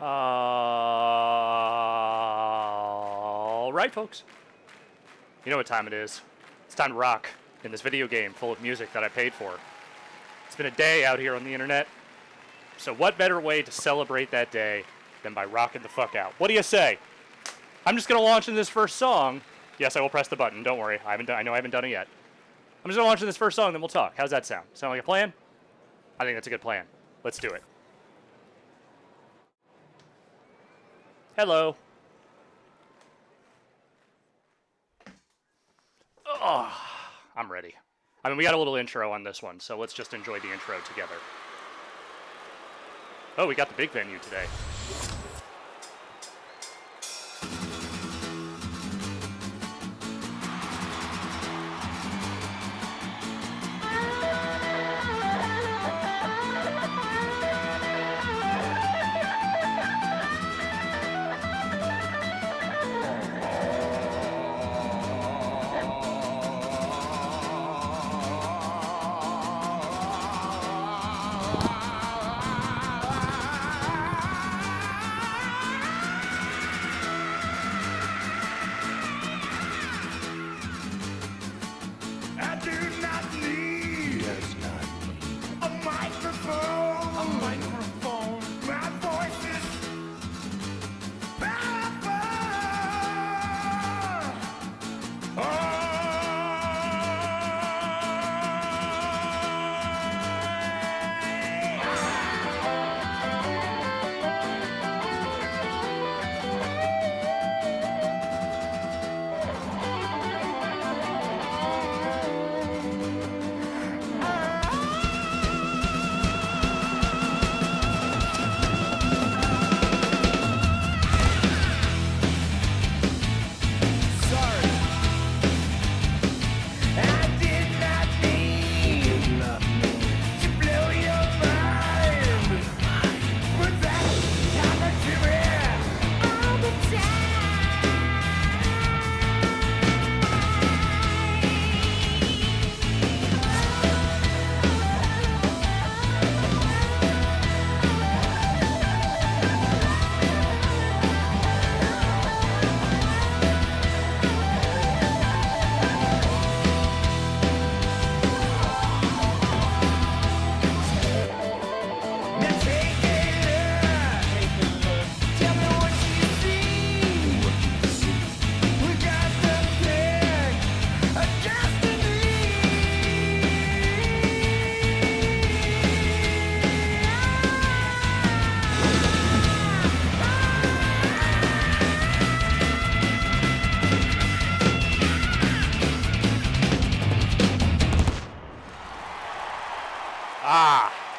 All right, folks. You know what time it is. It's time to rock in this video game full of music that I paid for. It's been a day out here on the internet. So what better way to celebrate that day than by rocking the fuck out? What do you say? I'm just going to launch in this first song. Yes, I will press the button. Don't worry. I know I haven't done it yet. I'm just going to launch in this first song, then we'll talk. How's that sound? Sound like a plan? I think that's a good plan. Let's do it. Hello. Oh, I'm ready. I mean, we got a little intro on this one, so let's just enjoy the intro together. Oh, we got the big venue today.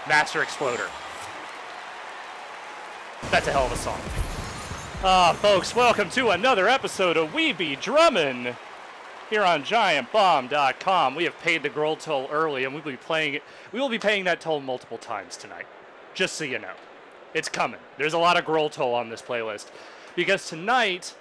Master Exploder. That's a hell of a song. Folks, welcome to another episode of Be Drummin here on GiantBomb.com. We have paid the girl toll early, and we will be paying that toll multiple times tonight. Just so you know. It's coming. There's a lot of girl toll on this playlist. Because tonight,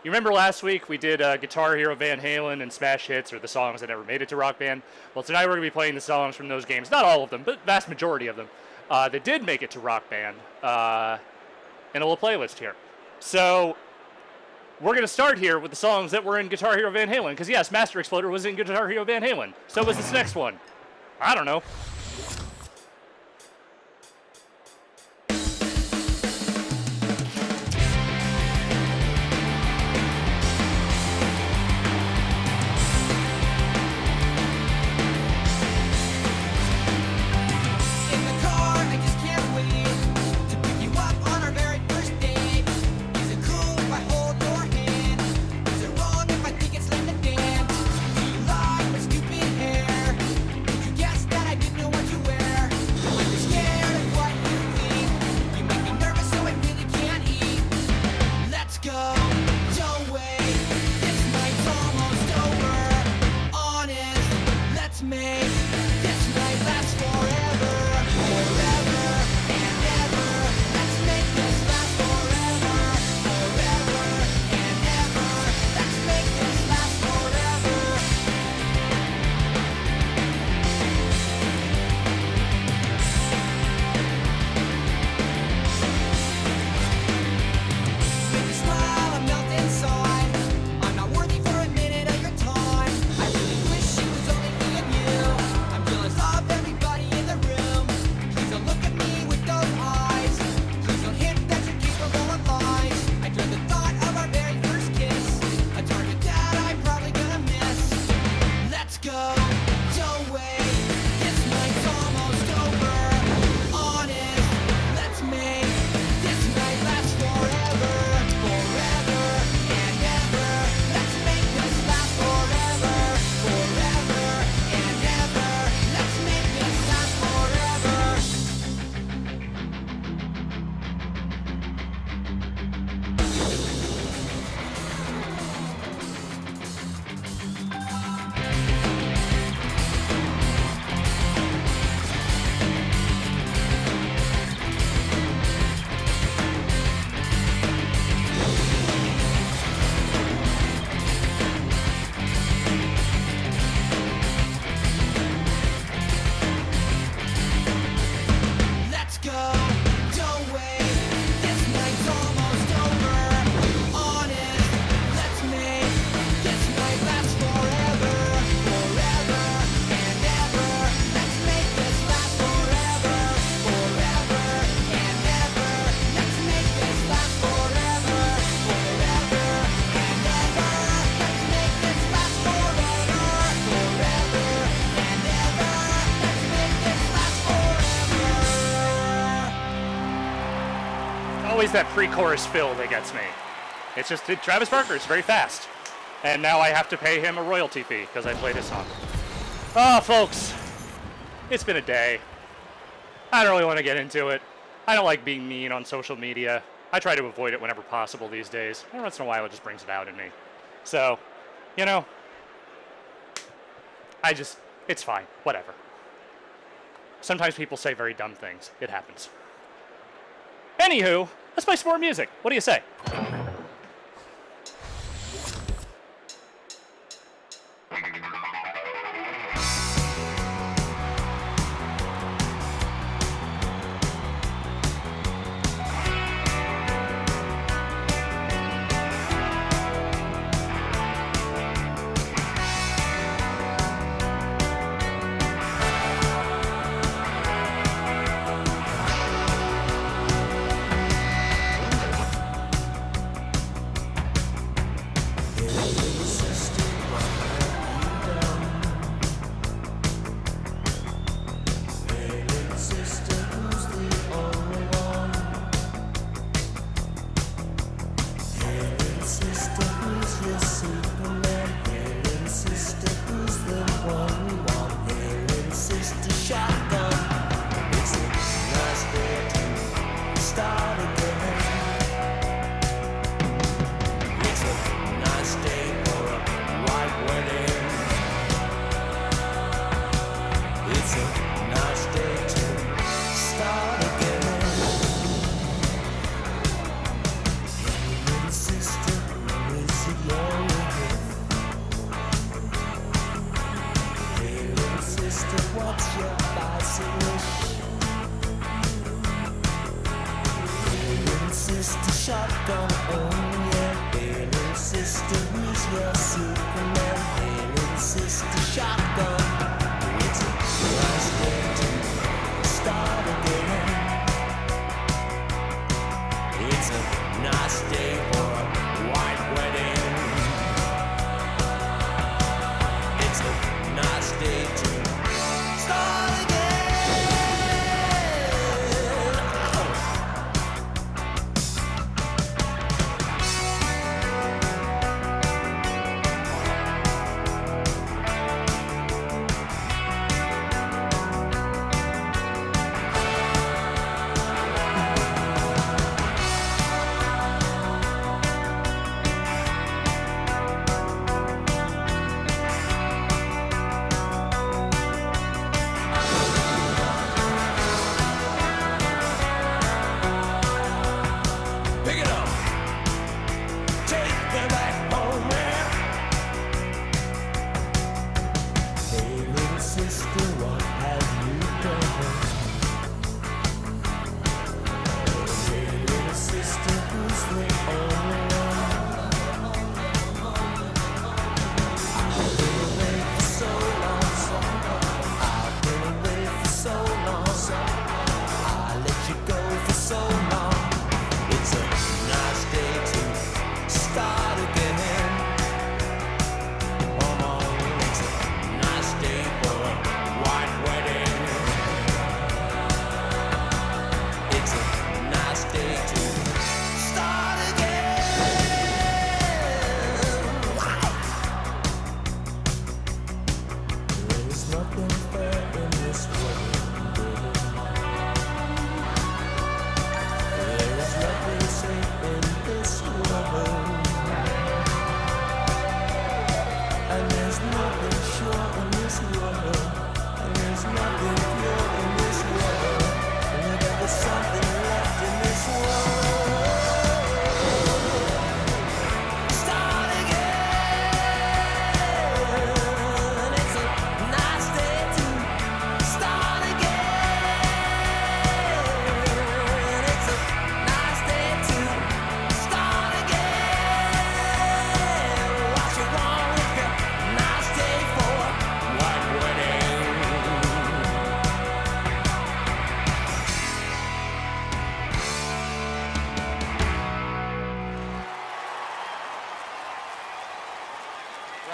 you remember last week we did Guitar Hero Van Halen and Smash Hits, or the songs that never made it to Rock Band? Well, tonight we're going to be playing the songs from those games. Not all of them, but vast majority of them. That did make it to Rock Band in a little playlist here. So we're going to start here with the songs that were in Guitar Hero Van Halen. Because yes, Master Exploder was in Guitar Hero Van Halen. So was this next one. I don't know. Stupid hair. You guessed that I didn't know go. Don't wait. This night's almost over. Honest, let's make this night last forever. Forever and ever. Let's make this last forever. Forever and ever. Let's make this last forever. Forever and ever. Let's make this last forever. Forever and ever. Let's make this last forever. Always that pre-chorus fill that gets me. It's just Travis Barker is very fast. And now I have to pay him a royalty fee because I played his song. Oh, folks, it's been a day. I don't really want to get into it. I don't like being mean on social media. I try to avoid it whenever possible these days. Every once in a while, it just brings it out in me. So, you know, it's fine. Whatever. Sometimes people say very dumb things. It happens. Anywho, let's play some more music. What do you say?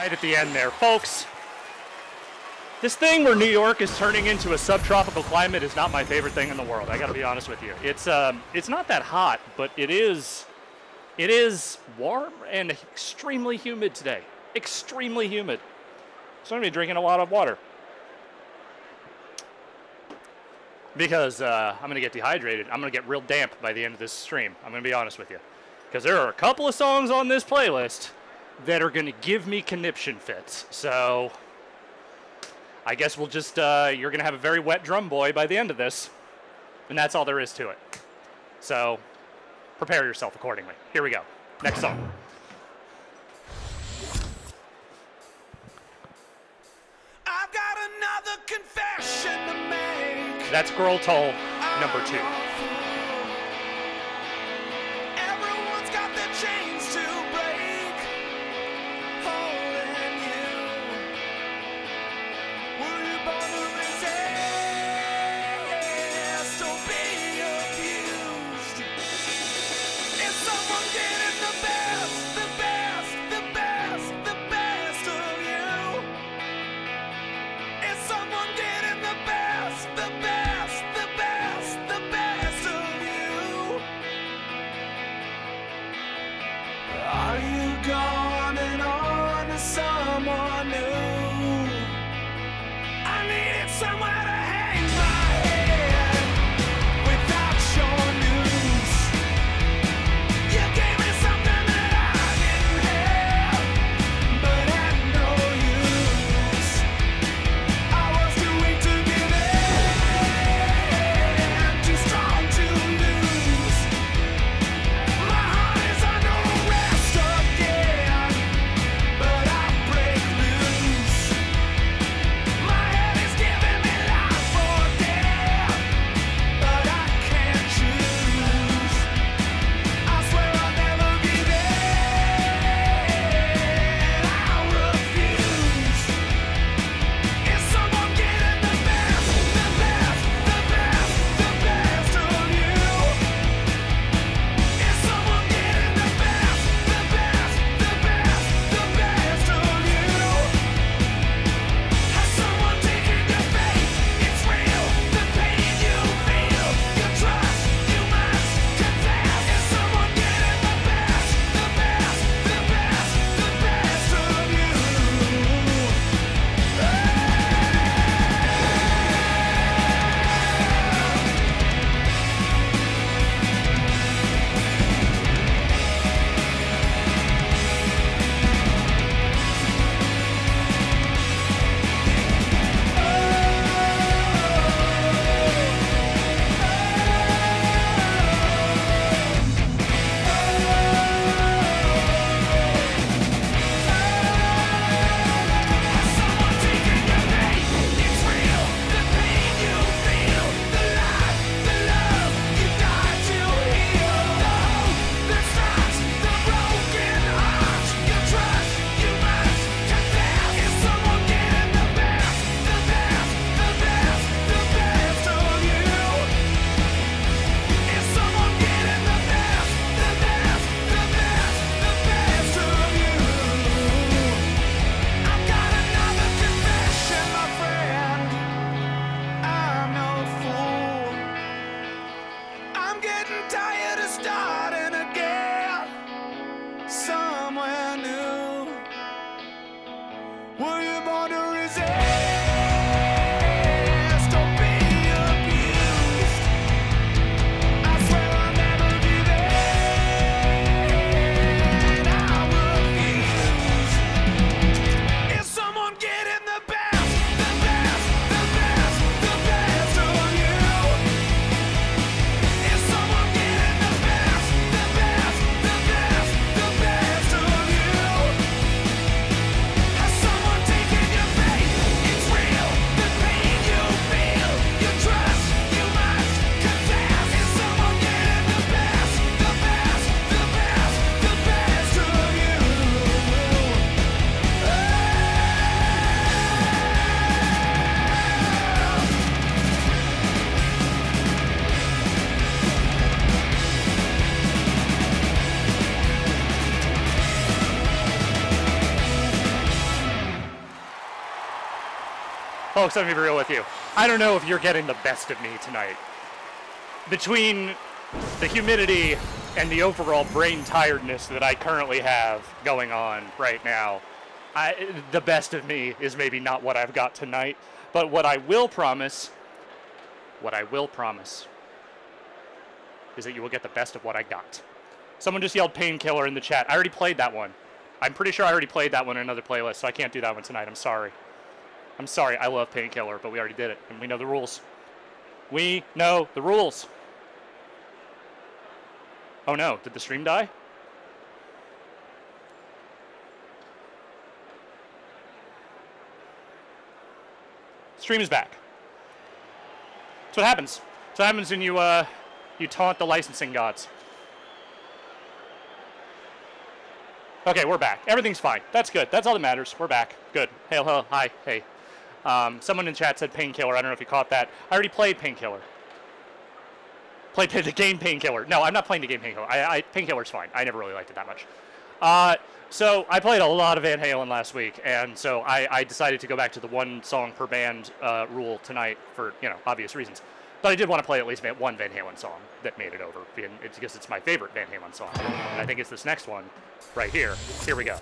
Right at the end there, folks. This thing where New York is turning into a subtropical climate is not my favorite thing in the world. I got to be honest with you. It's not that hot, but it is warm and extremely humid today. Extremely humid. So I'm gonna be drinking a lot of water because I'm gonna get dehydrated. I'm gonna get real damp by the end of this stream. I'm gonna be honest with you, because there are a couple of songs on this playlist that are gonna give me conniption fits. So I guess we'll just, you're going to have a very wet drum boy by the end of this. And that's all there is to it. So prepare yourself accordingly. Here we go. Next song. I've got another confession to make. That's Girl Toll number 2. Everyone's got their chains to break. Holding you. Were you born to resist or be abused? Is someone getting the best, the best, the best, the best of you? Is someone getting the best, the best, the best, the best of you? Are you going on to someone new? I needed somewhere to hang my head without your news. You gave me something that I didn't have, but had no use. I was too weak to give in, too strong to lose. My heart is under arrest again, but I pray Folks, let me be real with you. I don't know if you're getting the best of me tonight. Between the humidity and the overall brain tiredness that I currently have going on right now, the best of me is maybe not what I've got tonight. But what I will promise is that you will get the best of what I got. Someone just yelled Painkiller in the chat. I already played that one. I'm pretty sure I already played that one in another playlist, so I can't do that one tonight. I'm sorry. I love Painkiller, but we already did it, and we know the rules. We know the rules. Oh no, did the stream die? Stream is back. That's what happens. That's what happens when you taunt the licensing gods. Okay, we're back. Everything's fine. That's good. That's all that matters. We're back. Good. Hey, hello, hi, hey. Someone in chat said Painkiller. I don't know if you caught that. I already played Painkiller. Played the game Painkiller. No, I'm not playing the game Painkiller. Painkiller's fine. I never really liked it that much. So I played a lot of Van Halen last week, and so I decided to go back to the one song per band rule tonight for, obvious reasons. But I did want to play at least one Van Halen song that made it over, because it's my favorite Van Halen song. And I think it's this next one right here. Here we go.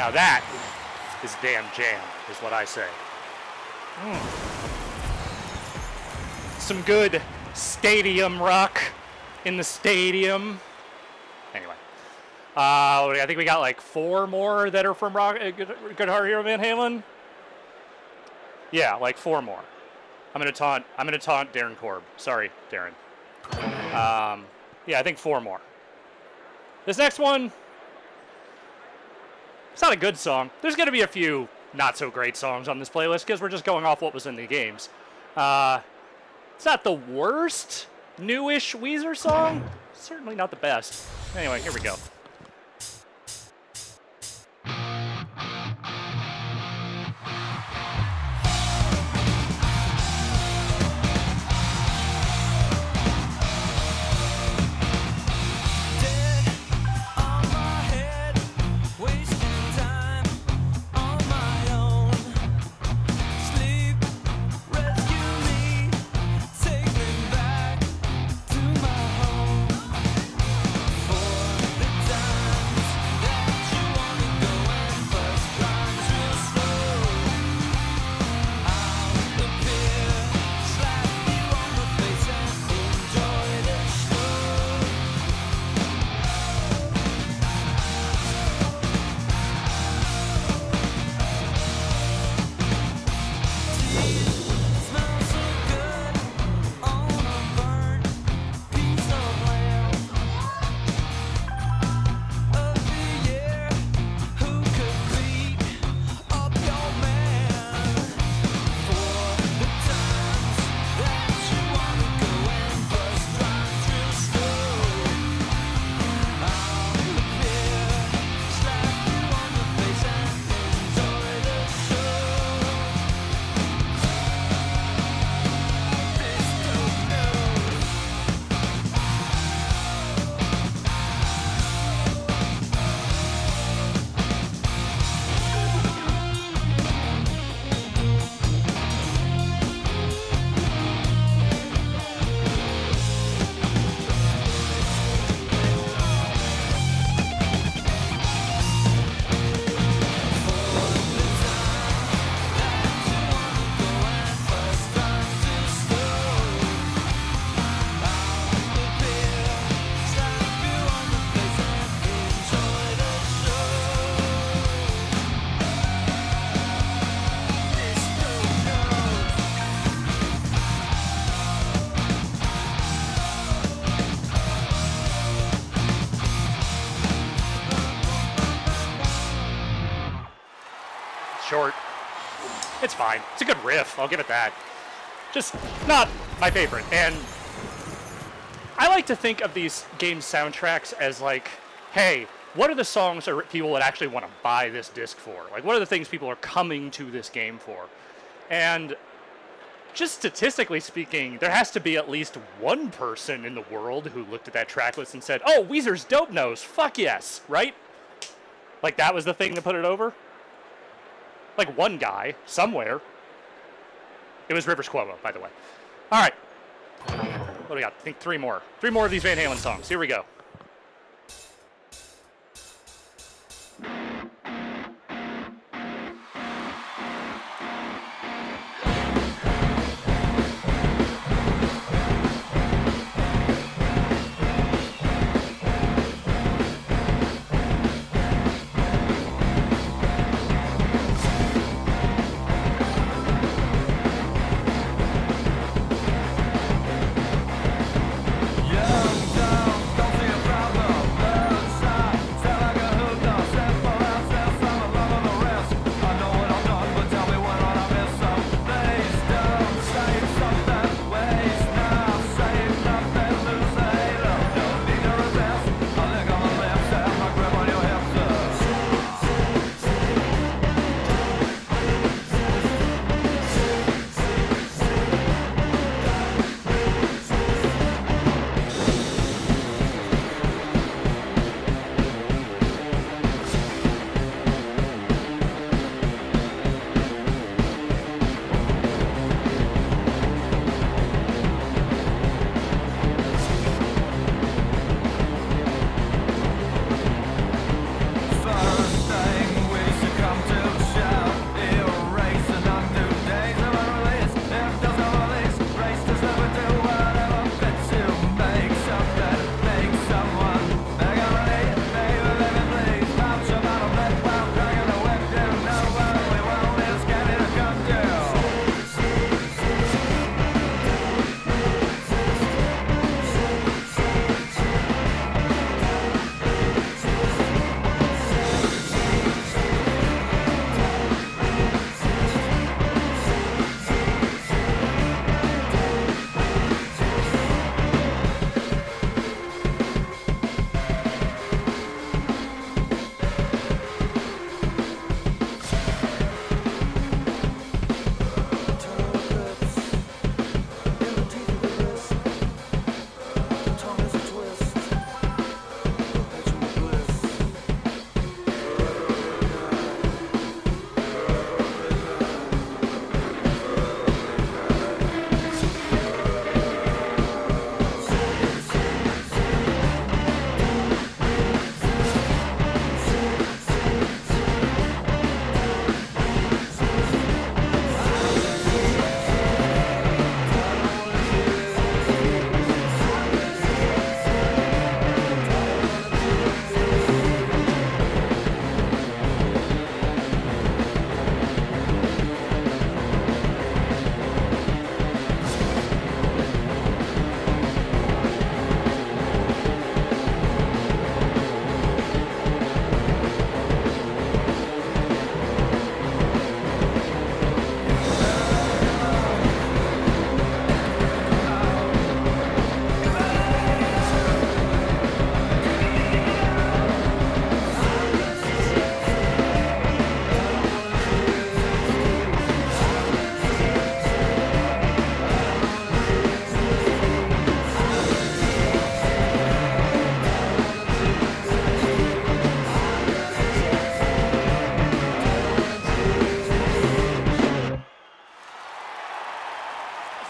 Now that is damn jam, is what I say. Some good stadium rock in the stadium. Anyway, I think we got like 4 more that are from Good Heart Hero Van Halen. Yeah, like 4 more. I'm gonna taunt Darren Korb. Sorry, Darren. Yeah, I think 4 more. This next one, it's not a good song. There's gonna be a few not so great songs on this playlist because we're just going off what was in the games. It's not the worst newish Weezer song. Certainly not the best. Anyway, here we go. Short. It's fine. It's a good riff. I'll give it that. Just not my favorite. And I like to think of these game soundtracks as like, hey, what are the songs that people would actually want to buy this disc for? Like, what are the things people are coming to this game for? And just statistically speaking, there has to be at least one person in the world who looked at that track list and said, oh, Weezer's Dope Nose. Fuck yes, right? Like, that was the thing that put it over? Like, one guy, somewhere. It was Rivers Cuomo, by the way. All right. What do we got? I think 3 more. 3 more of these Van Halen songs. Here we go.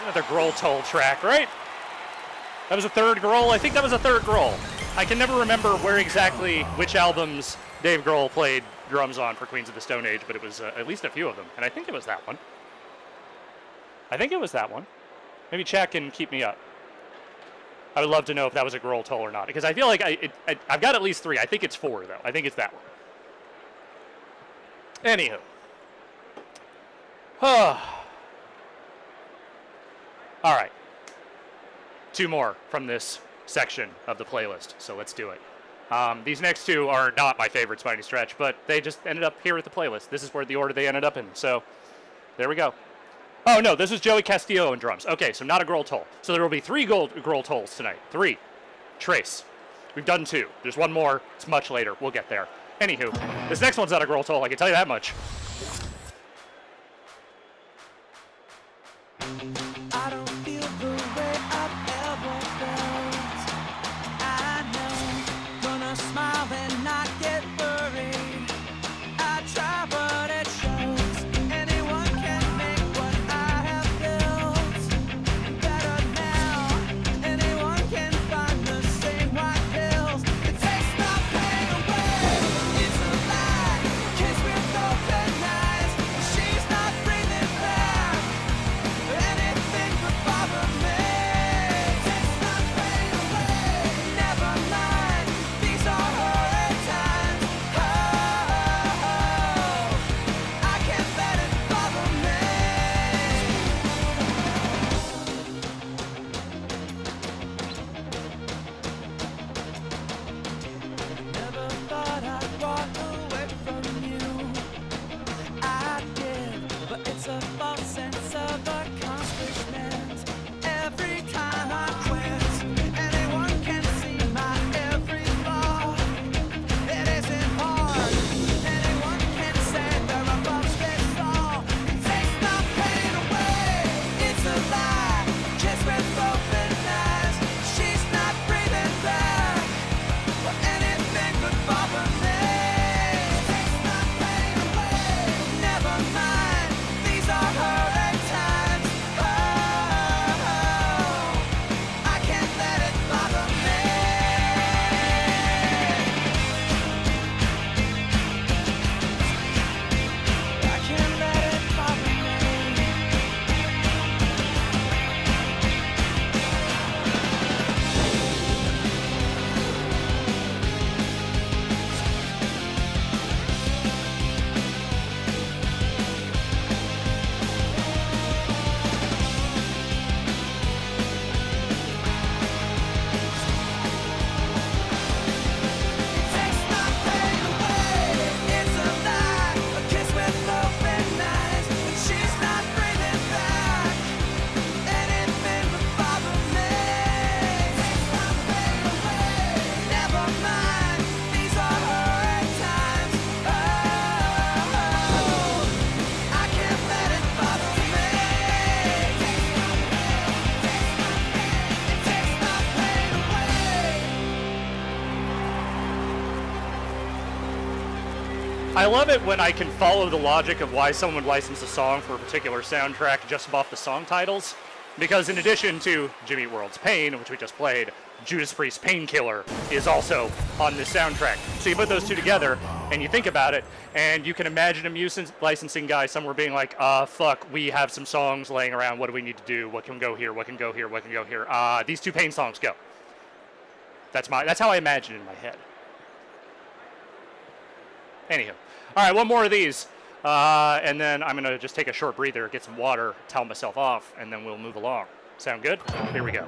Another Grohl Toll track, right? That was a third Grohl? I think that was a third Grohl. I can never remember which albums Dave Grohl played drums on for Queens of the Stone Age, but it was at least a few of them. And I think it was that one. Maybe chat can keep me up. I would love to know if that was a Grohl Toll or not, because I feel like I've got at least 3. I think it's 4, though. I think it's that one. Anywho. All right. 2 more from this section of the playlist, so let's do it. These next 2 are not my favorite Spiny Stretch, but they just ended up here at the playlist. This is where the order they ended up in, so there we go. Oh, no, this is Joey Castillo on drums. Okay, so not a Grohl Toll. So there will be 3 Grohl Tolls tonight. 3. Trace. We've done 2. There's 1 more. It's much later. We'll get there. Anywho, this next one's not a Grohl Toll. I can tell you that much. I don't feel the way I've ever felt. I know, gonna smile and not get worried. I try, but it shows. Anyone can make what I have built better now. Anyone can find the same white pills. It takes my pain away. It's a lie. Kiss with open eyes. She's not breathing back. Anything but bother me. Takes my pain away. Never mind. These are horrid times. Oh, I can't let it bother me. Never thought I'd walk away from you. I did, but it's a false sense of accomplishment. Every time I quit, anyone can see my every flaw. It isn't hard. Anyone can say they're above this all. It takes my pain away. It's a lie. Kiss with open eyes. She's not breathing back. Or anything could bother me. Takes my pain away. Never mind. These are horrid times. Oh, I can't let it bother me. I can't let it bother me. It takes my pain away. It's a lie. A kiss with open eyes. She's not breathing back. Anything but bother me. Takes my pain away. Never mind. These are horrid times. Oh, I can't let it bother me. It takes my pain away. I love it when I can follow the logic of why someone would license a song for a particular soundtrack just off the song titles. Because in addition to Jimmy Eat World's Pain, which we just played, Judas Priest's Painkiller is also on this soundtrack. So you put those 2 together and you think about it, and you can imagine a music licensing guy somewhere being like, fuck, we have some songs laying around, what do we need to do? What can go here? What can go here? What can go here? These 2 Pain songs go. That's how I imagine it in my head. Anywho. All right, 1 more of these. And then I'm going to just take a short breather, get some water, towel myself off, and then we'll move along. Sound good? Here we go.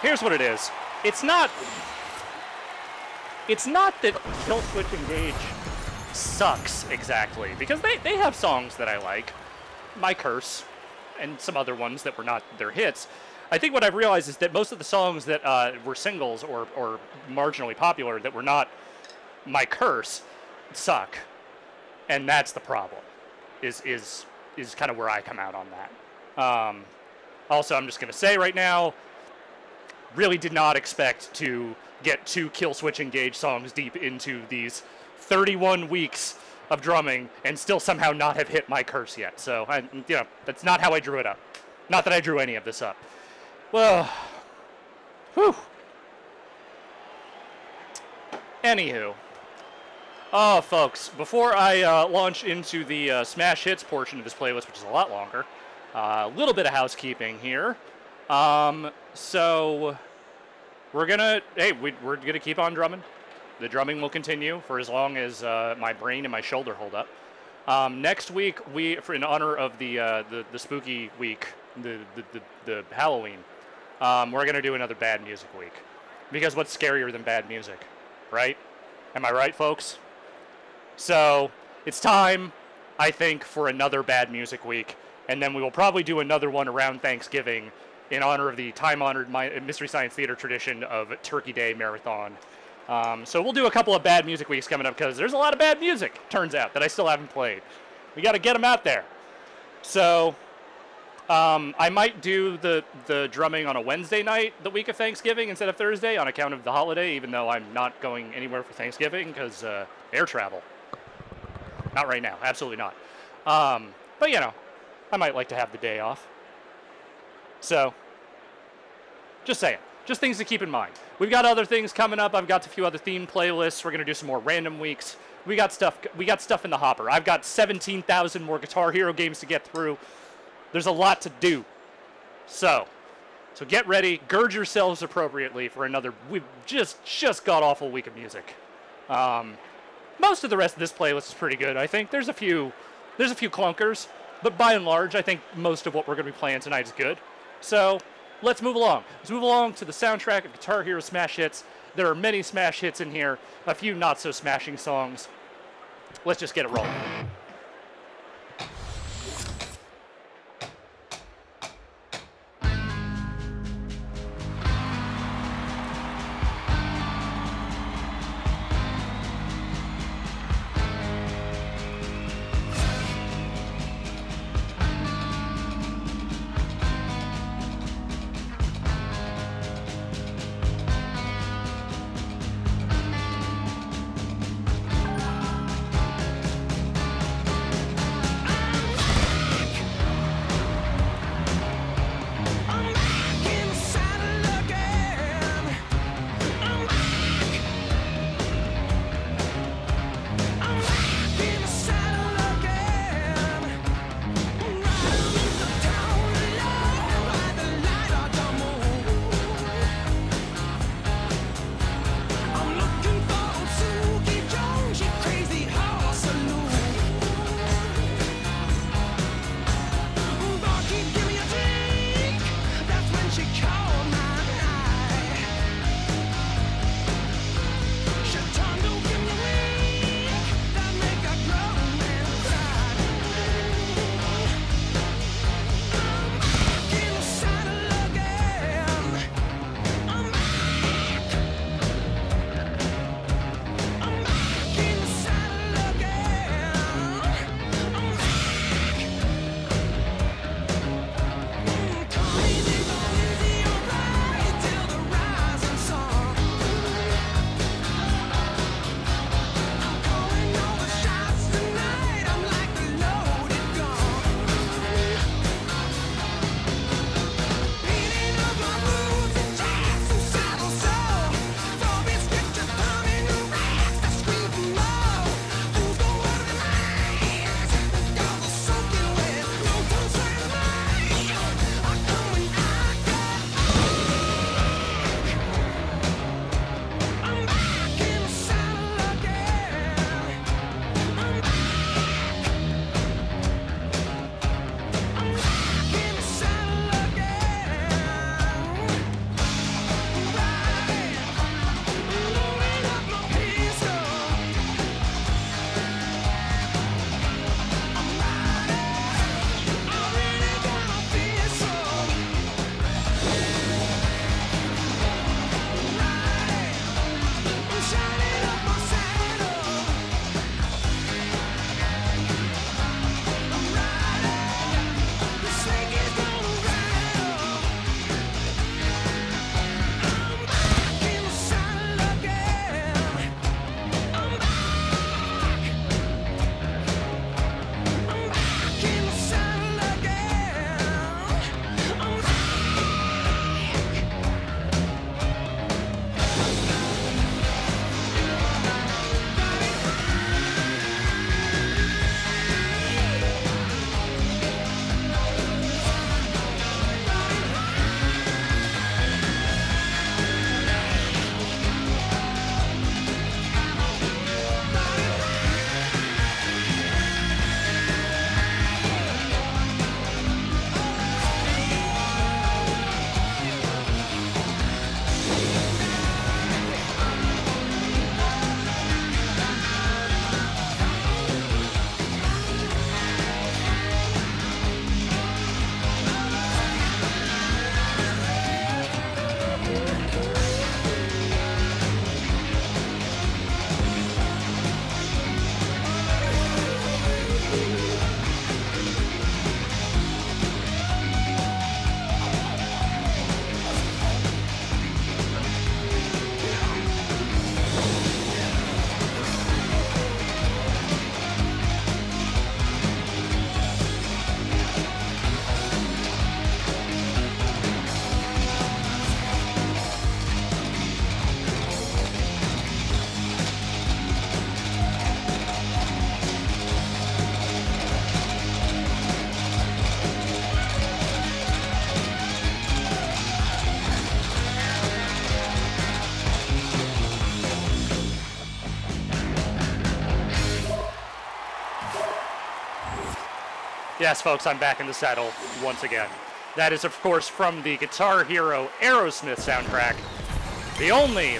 Here's what it is. It's not that Kill Switch Engage sucks exactly, because they have songs that I like. My Curse, and some other ones that were not their hits. I think what I've realized is that most of the songs that were singles or marginally popular that were not My Curse suck. And that's the problem, is kind of where I come out on that. Also, I'm just going to say right now, really did not expect to get 2 Kill Switch Engage songs deep into these 31 weeks of drumming and still somehow not have hit My Curse yet. So, that's not how I drew it up. Not that I drew any of this up. Well, whew. Anywho. Oh, folks, before I launch into the Smash Hits portion of this playlist, which is a lot longer, a little bit of housekeeping here. So we're gonna keep on drumming. The drumming will continue for as long as my brain and my shoulder hold up. Next week, in honor of the spooky week, the Halloween, we're gonna do another bad music week, because what's scarier than bad music, right? Am I right, folks? So it's time, I think, for another bad music week, and then we will probably do another one around Thanksgiving in honor of the time-honored Mystery Science Theater tradition of Turkey Day Marathon. So we'll do a couple of bad music weeks coming up, because there's a lot of bad music, turns out, that I still haven't played. We got to get them out there. So I might do the drumming on a Wednesday night the week of Thanksgiving instead of Thursday on account of the holiday, even though I'm not going anywhere for Thanksgiving because air travel. Not right now. Absolutely not. But, I might like to have the day off. So, just saying. Just things to keep in mind. We've got other things coming up. I've got a few other themed playlists. We're going to do some more random weeks. We got stuff in the hopper. I've got 17,000 more Guitar Hero games to get through. There's a lot to do. So get ready. Gird yourselves appropriately for another just god-awful week of music. Most of the rest of this playlist is pretty good, I think. There's a few clunkers, but by and large, I think most of what we're going to be playing tonight is good. So, let's move along. Let's move along to the soundtrack of Guitar Hero Smash Hits. There are many Smash Hits in here, a few not-so-smashing songs. Let's just get it rolling. Yes, folks, I'm back in the saddle once again. That is, of course, from the Guitar Hero Aerosmith soundtrack, the only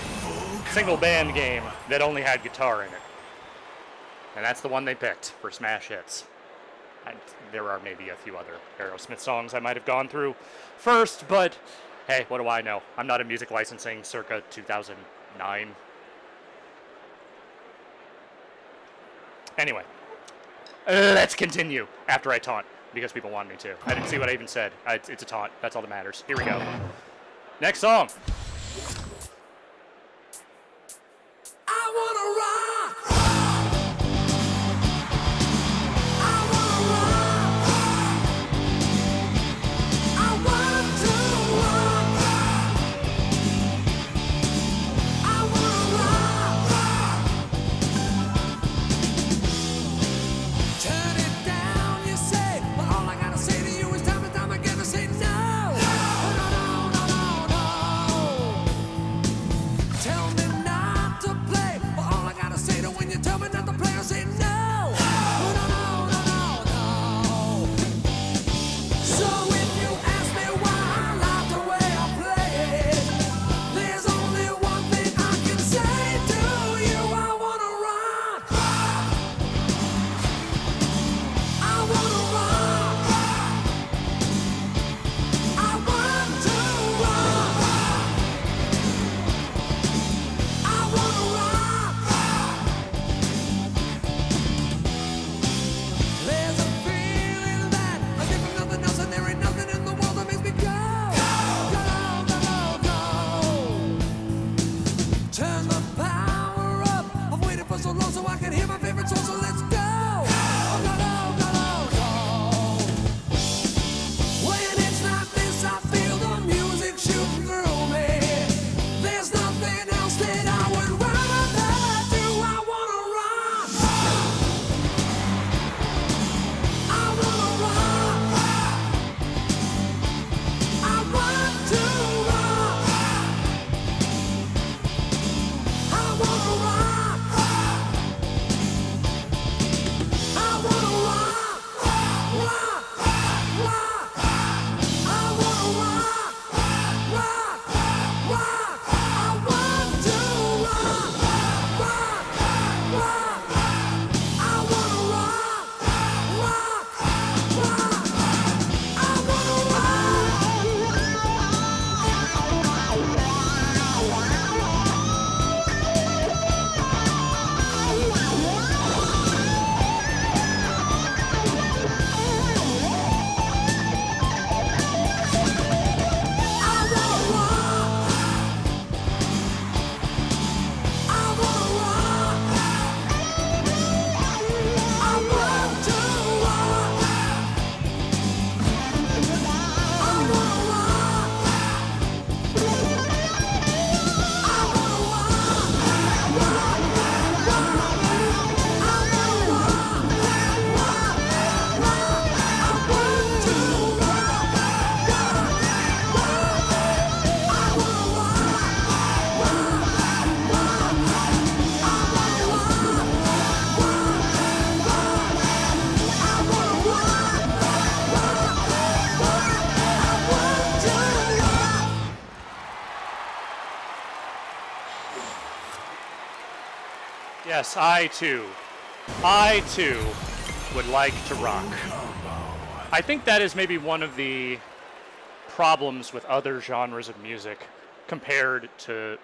single band game that only had guitar in it. And that's the one they picked for Smash Hits. There are maybe a few other Aerosmith songs I might have gone through first, but hey, what do I know? I'm not in music licensing circa 2009. Anyway, let's continue after I taunt, because people want me to. I didn't see what I even said. It's a taunt. That's all that matters. Here we go. Next song. I wanna rock. I wanna rock. I want to rock. I wanna rock. Turn it down, you say, but all I gotta say to you is time and time again to say no. No, no, no, no, no. Tell me not to play, but all I gotta say to when you tell me not to play, I say no. No, no, no, no, no. So if you ask me why I like the way I play it, there's only one thing I can say to you. I wanna rock. I wanna rock. I want to rock. I wanna rock. There's a feeling that I get from nothing else, and there ain't nothing in the world that makes me go, go, go, go. Turn the power up. I've waited for so long so I can hear my favorite song. So let's go. Oh, go, go, go, go. When it's like this, I feel the music shooting through me. There's nothing else that I would rather do. I wanna rock. I wanna rock. I want to rock. I wanna rock. I wanna rock. Rock, rock. I wanna rock. Rock, rock. I want to rock. Rock, rock. I wanna rock. Rock, rock. I wanna Yes, I too would like to rock. I think that is maybe one of the problems with other genres of music compared to,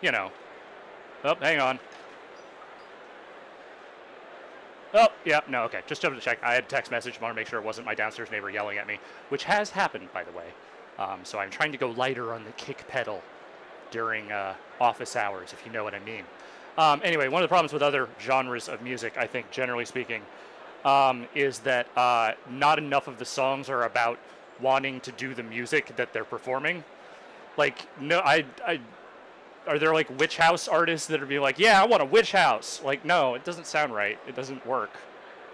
you know. Oh, hang on. Oh, yeah, no, okay. Just to check. I had a text message. Want to make sure it wasn't my downstairs neighbor yelling at me, which has happened, by the way. So I'm trying to go lighter on the kick pedal during office hours, if you know what I mean. Anyway, one of the problems with other genres of music, I think, generally speaking, is that not enough of the songs are about wanting to do the music that they're performing. Like, no, are there like witch house artists that are be like, yeah, I want a witch house? Like, no, it doesn't sound right. It doesn't work.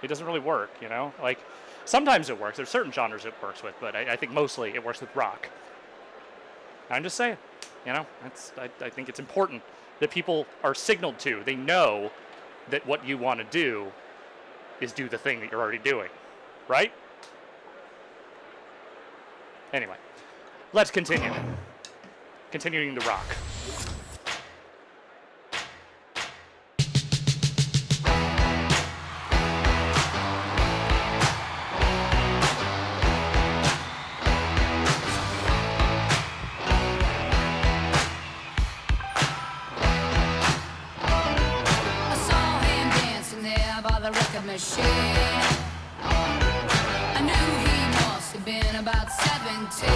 It doesn't really work, you know? Like, sometimes it works. There's certain genres it works with, but I think mostly it works with rock. I'm just saying, you know, I think it's important that people are signaled to. They know that what you want to do is do the thing that you're already doing, right? Anyway, let's continue. Continuing to rock. I saw him dancing there by the record machine. I knew he must have been about 17.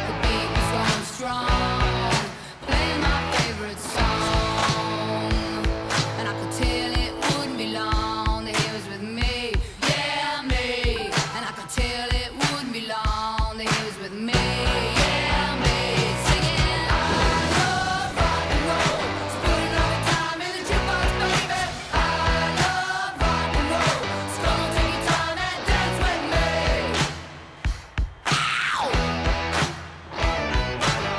The beat was going strong, playing my favorite song. And I could tell it wouldn't be long that he was with me, yeah, me. And I could tell it wouldn't be long that he was with me, yeah, me. Singing, I love rock and roll. So put another time in the jukebox, baby. I love rock and roll. So come on, take your time and dance with me. Ow!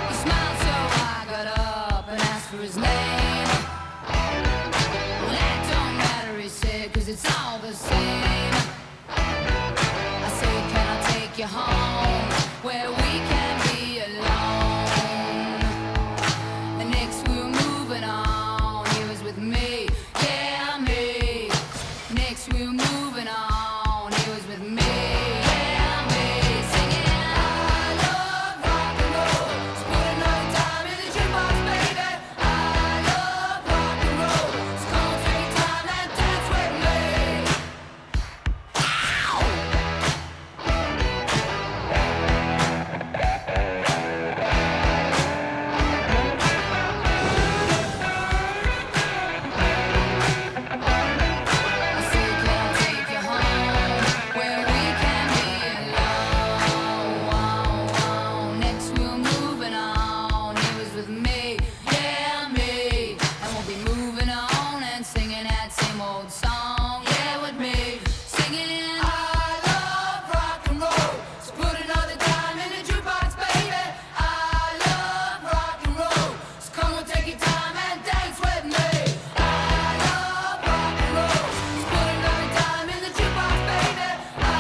He smiled, so I got up and asked for his name. Well, that don't matter, he said, 'cause it's all the same. I said, can I take you home where we can be alone? And next we were moving on. He was with me, yeah, me. Next we were moving on. He was with me, yeah, me. Singing, I love rock and roll. So put another time in the jukebox, baby. I love rock and roll. So come on, take your time and dance with me. Ow! I said, can I take you home where we can be alone? Next we were moving on. He was with me, yeah, me. And we'll be moving on and singing that same old song, yeah, with me. Singing, I love rock and roll. So put another time in the jukebox, baby. I love rock and roll. So come on, take your time and dance with me. I love rock and roll. So put another time in the jukebox, baby. I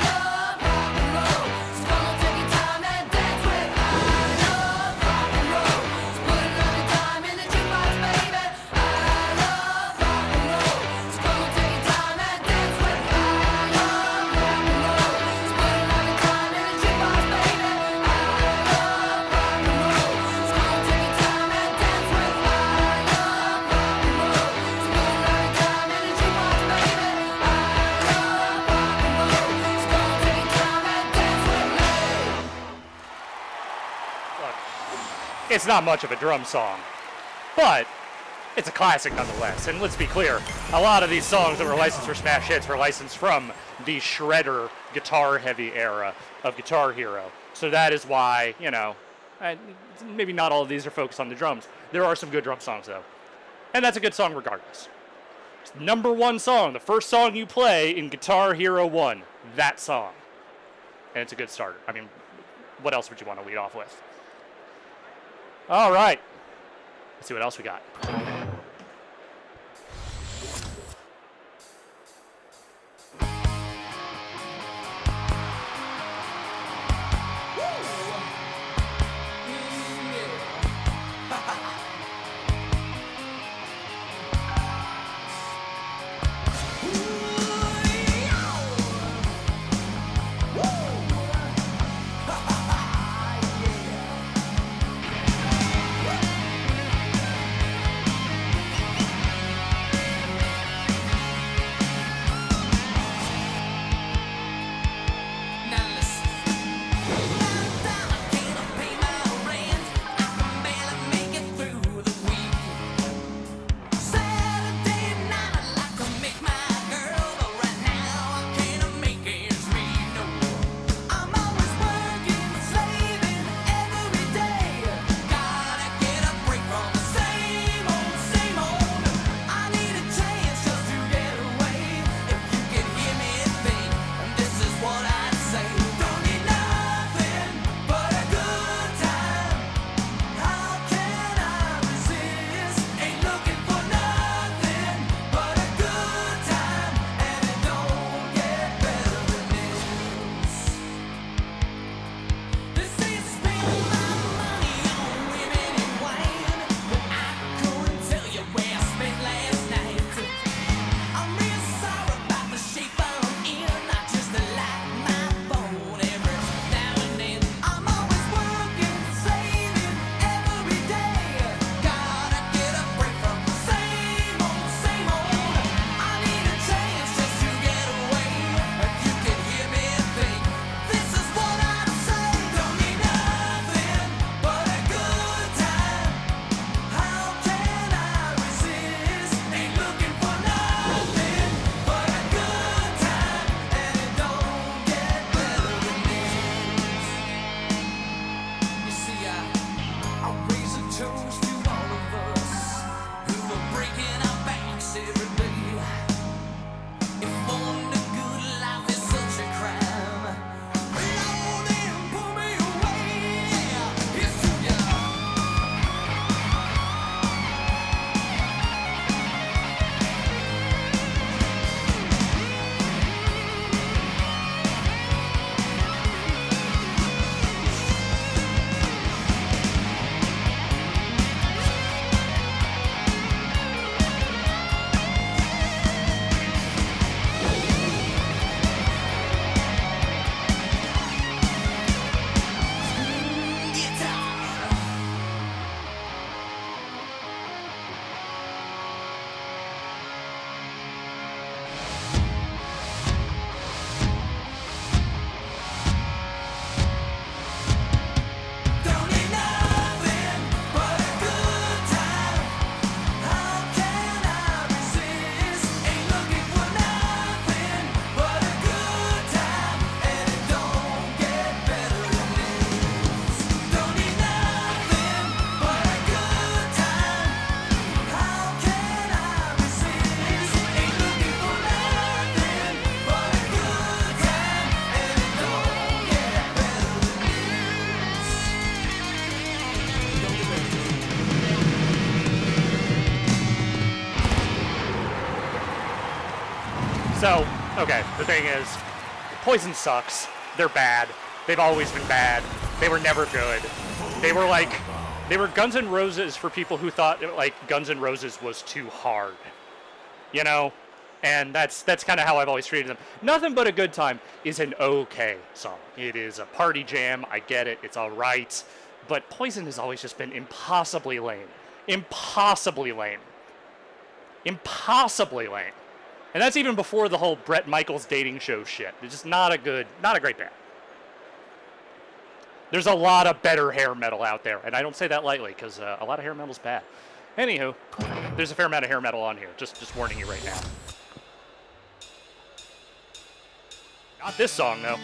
love rock and roll. So come on, take your time and dance with me. I love rock and roll. So put another time in the jukebox, baby. I love rock and roll. So come on, take your time and dance with me. I love rock and roll. So put another time in the jukebox, baby. I love rock and roll. So come on, take your time and dance with me. I love rock and roll. So put another time in the jukebox, baby. I love rock and roll. So come on, take your time and dance with me. Look, it's not much of a drum song, but it's a classic nonetheless. And let's be clear, a lot of these songs that were licensed for Smash Hits were licensed from the shredder guitar-heavy era of Guitar Hero. So that is why, you know, maybe not all of these are focused on the drums. There are some good drum songs, though. And that's a good song regardless. It's the number one song, the first song you play in Guitar Hero 1, that song. And it's a good starter. I mean, what else would you want to lead off with? All right. Let's see what else we got. So, okay, the thing is, Poison sucks. They're bad. They've always been bad. They were never good. They were Guns N' Roses for people who thought like Guns N' Roses was too hard. You know? And that's kind of how I've always treated them. Nothing But a Good Time is an okay song. It is a party jam. I get it. It's all right. But Poison has always just been impossibly lame. Impossibly lame. Impossibly lame. And that's even before the whole Bret Michaels dating show shit. It's just not a great band. There's a lot of better hair metal out there. And I don't say that lightly because a lot of hair metal's bad. Anywho, there's a fair amount of hair metal on here. Just warning you right now. Not this song, though.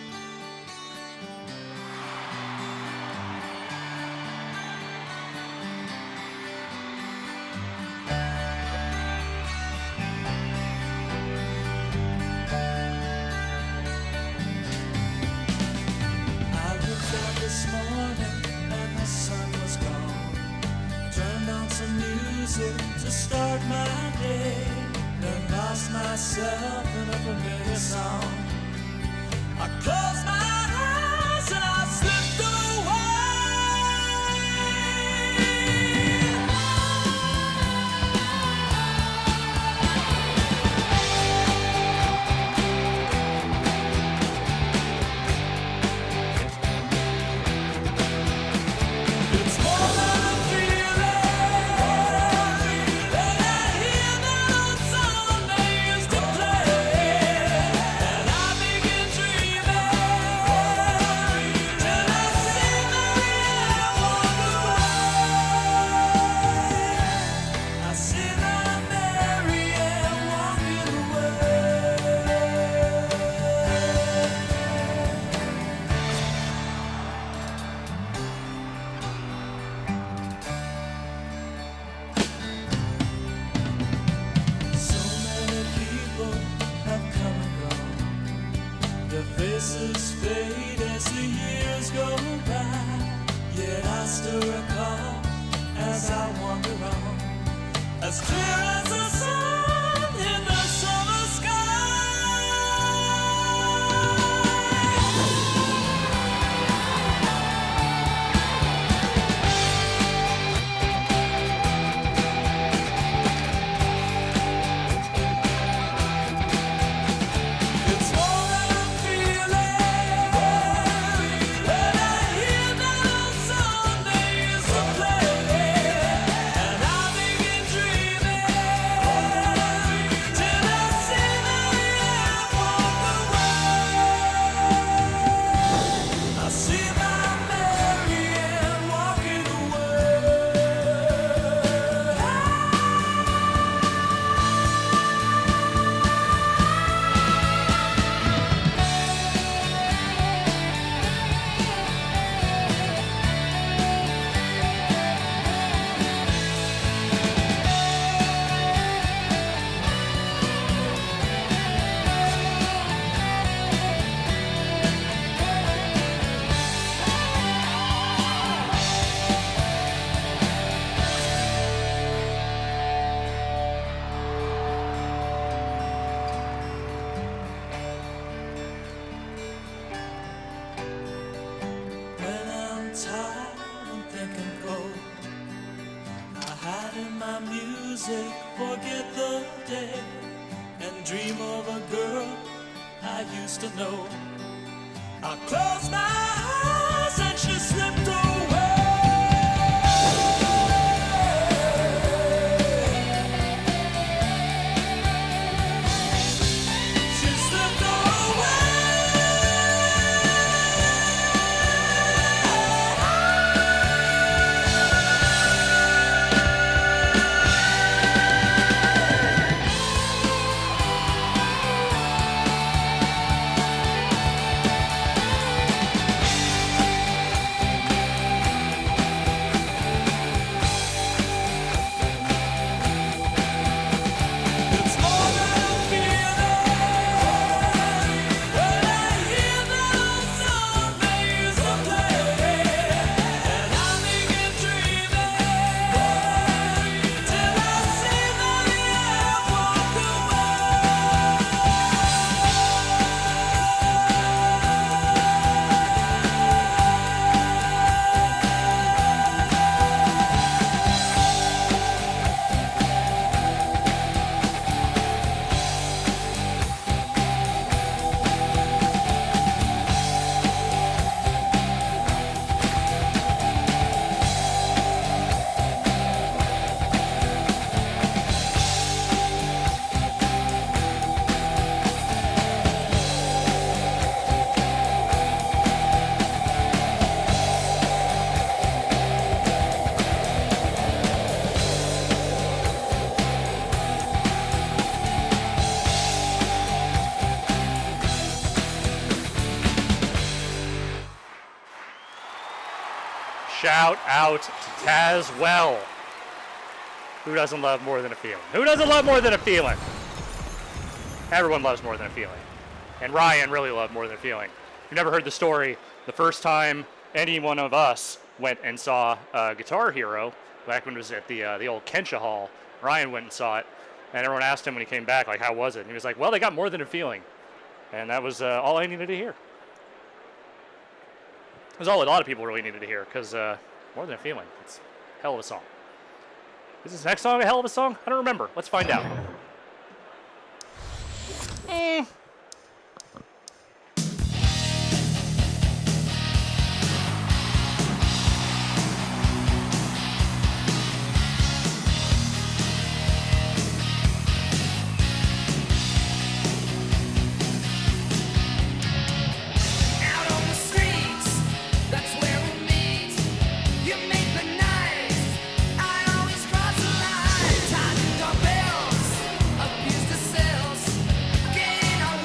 I looked out this morning and the sun was gone. Turned on some music to start my day. Then lost myself in a familiar song. I closed my eyes and I slipped away. It's more than a feeling that I hear that old song they used to play, and I begin dreaming till I see Mary walk away. I see my Mary walking away. So many people have come and gone. Their faces fade as the years go by. Yet I still recall as I wander on, as clear as the sun in the summer sky. It's more than a feeling when I hear that old song they used to play, and I begin dreaming till I see Mary walk away. I see my Mary walking away. When I'm tired and thinking cold, I hide in my music, forget the day, and dream of a girl I used to know. I close my eyes and she slipped away. She slipped away. Shout out to Tazwell. Who doesn't love More Than a Feeling? Who doesn't love More Than a Feeling? Everyone loves More Than a Feeling. And Ryan really loved More Than a Feeling. If you never heard the story, the first time any one of us went and saw Guitar Hero, back when it was at the old Kensha Hall, Ryan went and saw it, and everyone asked him when he came back, like, how was it? And he was like, well, they got More Than a Feeling. And that was all I needed to hear. It was all a lot of people really needed to hear, because More Than a Feeling, it's a hell of a song. Is this next song a hell of a song? I don't remember. Let's find out. Out on the streets, that's where we meet. You make the night, I always cross the line. Tighten our belts, abuse the cells, getting our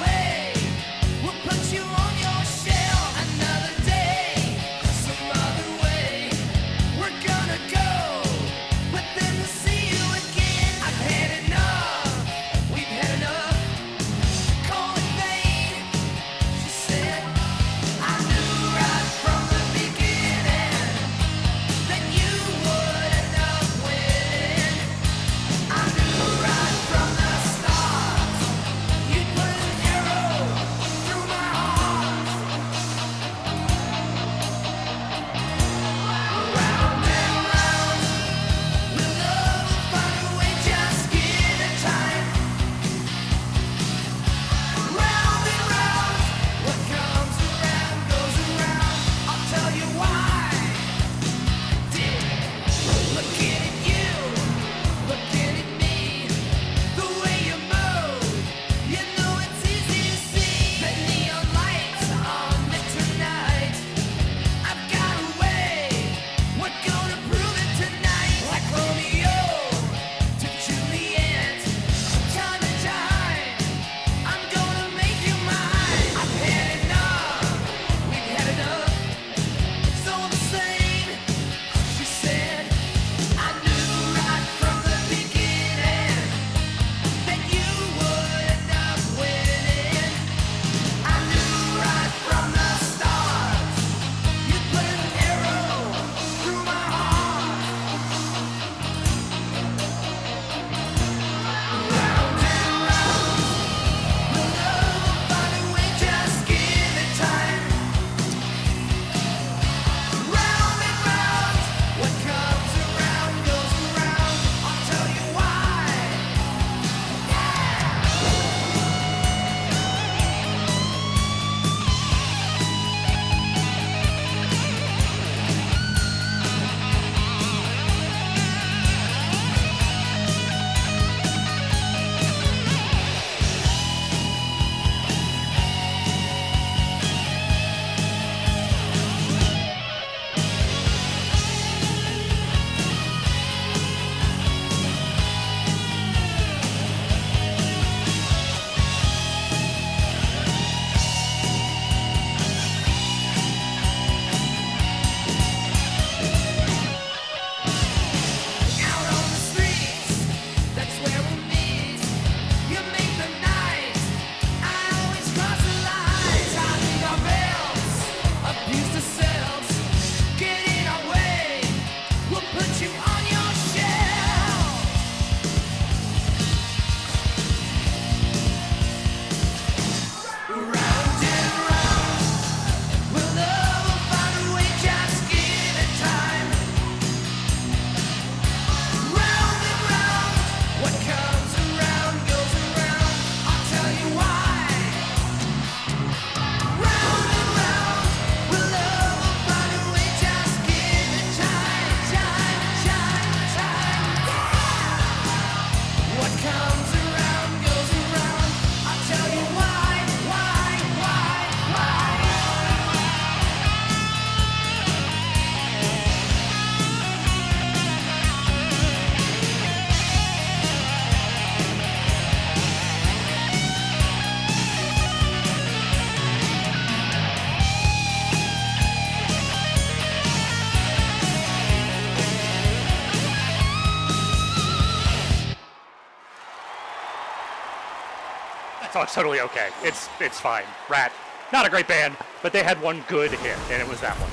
Oh, it's totally okay. It's fine. Rat, not a great band, but they had one good hit, and it was that one.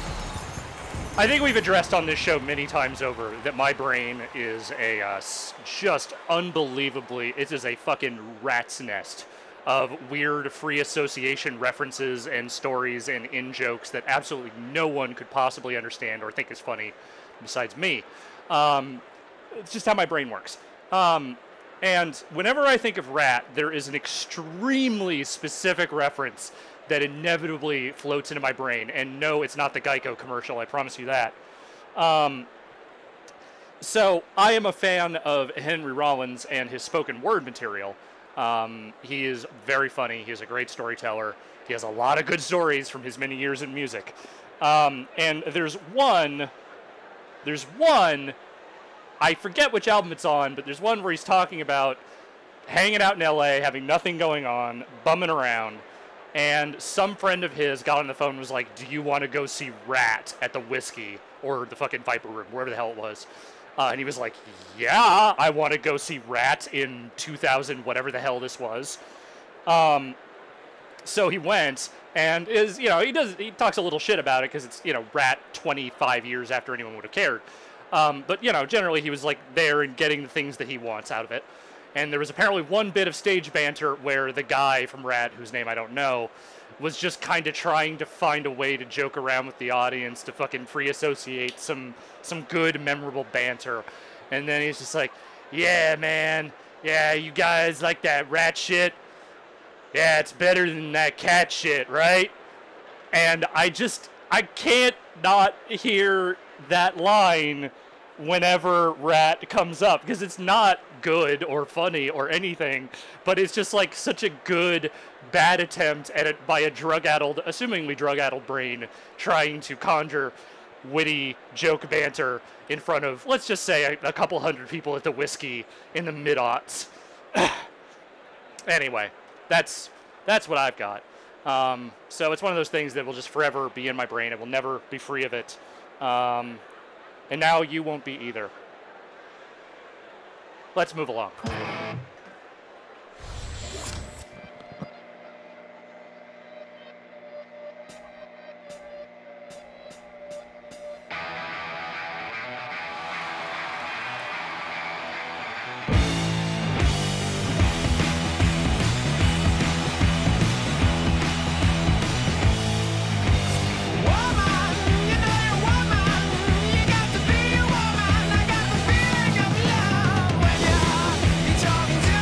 I think we've addressed on this show many times over that my brain is a just unbelievably, it is a fucking rat's nest of weird free association references and stories and in-jokes that absolutely no one could possibly understand or think is funny besides me. It's just how my brain works. And whenever I think of Rat, there is an extremely specific reference that inevitably floats into my brain. And no, it's not the Geico commercial, I promise you that. So I am a fan of Henry Rollins and his spoken word material. He is very funny. He's a great storyteller. He has a lot of good stories from his many years in music. And there's one, I forget which album it's on, but there's one where he's talking about hanging out in LA, having nothing going on, bumming around, and some friend of his got on the phone and was like, do you want to go see Rat at the Whiskey, or the fucking Viper Room, wherever the hell it was. And he was like, yeah, I want to go see Rat in 2000, whatever the hell this was. So he went, and he talks a little shit about it because it's, Rat 25 years after anyone would have cared. But, generally he was like there and getting the things that he wants out of it. And there was apparently one bit of stage banter where the guy from Rat, whose name I don't know, was just kind of trying to find a way to joke around with the audience to fucking free associate some good, memorable banter. And then he's just like, yeah, man, yeah, you guys like that Rat shit? Yeah, it's better than that cat shit, right? And I can't not hear that line whenever Rat comes up, because it's not good or funny or anything, but it's just like such a good, bad attempt at it by a assumingly drug-addled brain trying to conjure witty joke banter in front of, let's just say, a couple hundred people at the Whiskey in the mid-aughts. Anyway, that's what I've got. So it's one of those things that will just forever be in my brain. It will never be free of it. And now you won't be either. Let's move along. Talking to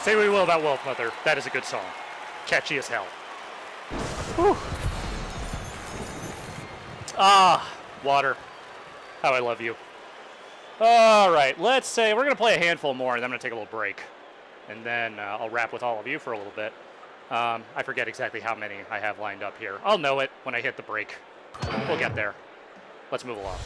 Say what we will about Wolf Mother, that is a good song. Catchy as hell. Whew. Ah, water. How I love you. All right, let's say we're going to play a handful more, and then I'm going to take a little break. And then I'll rap with all of you for a little bit. I forget exactly how many I have lined up here. I'll know it when I hit the break. We'll get there. Let's move along.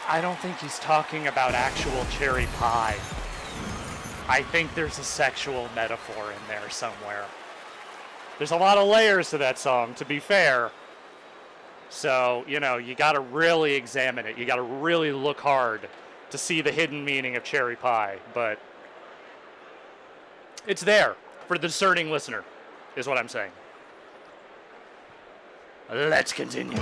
I don't think he's talking about actual cherry pie. I think there's a sexual metaphor in there somewhere. There's a lot of layers to that song, to be fair. So, you know, you gotta really examine it. You gotta really look hard to see the hidden meaning of cherry pie. But it's there for the discerning listener, is what I'm saying. Let's continue.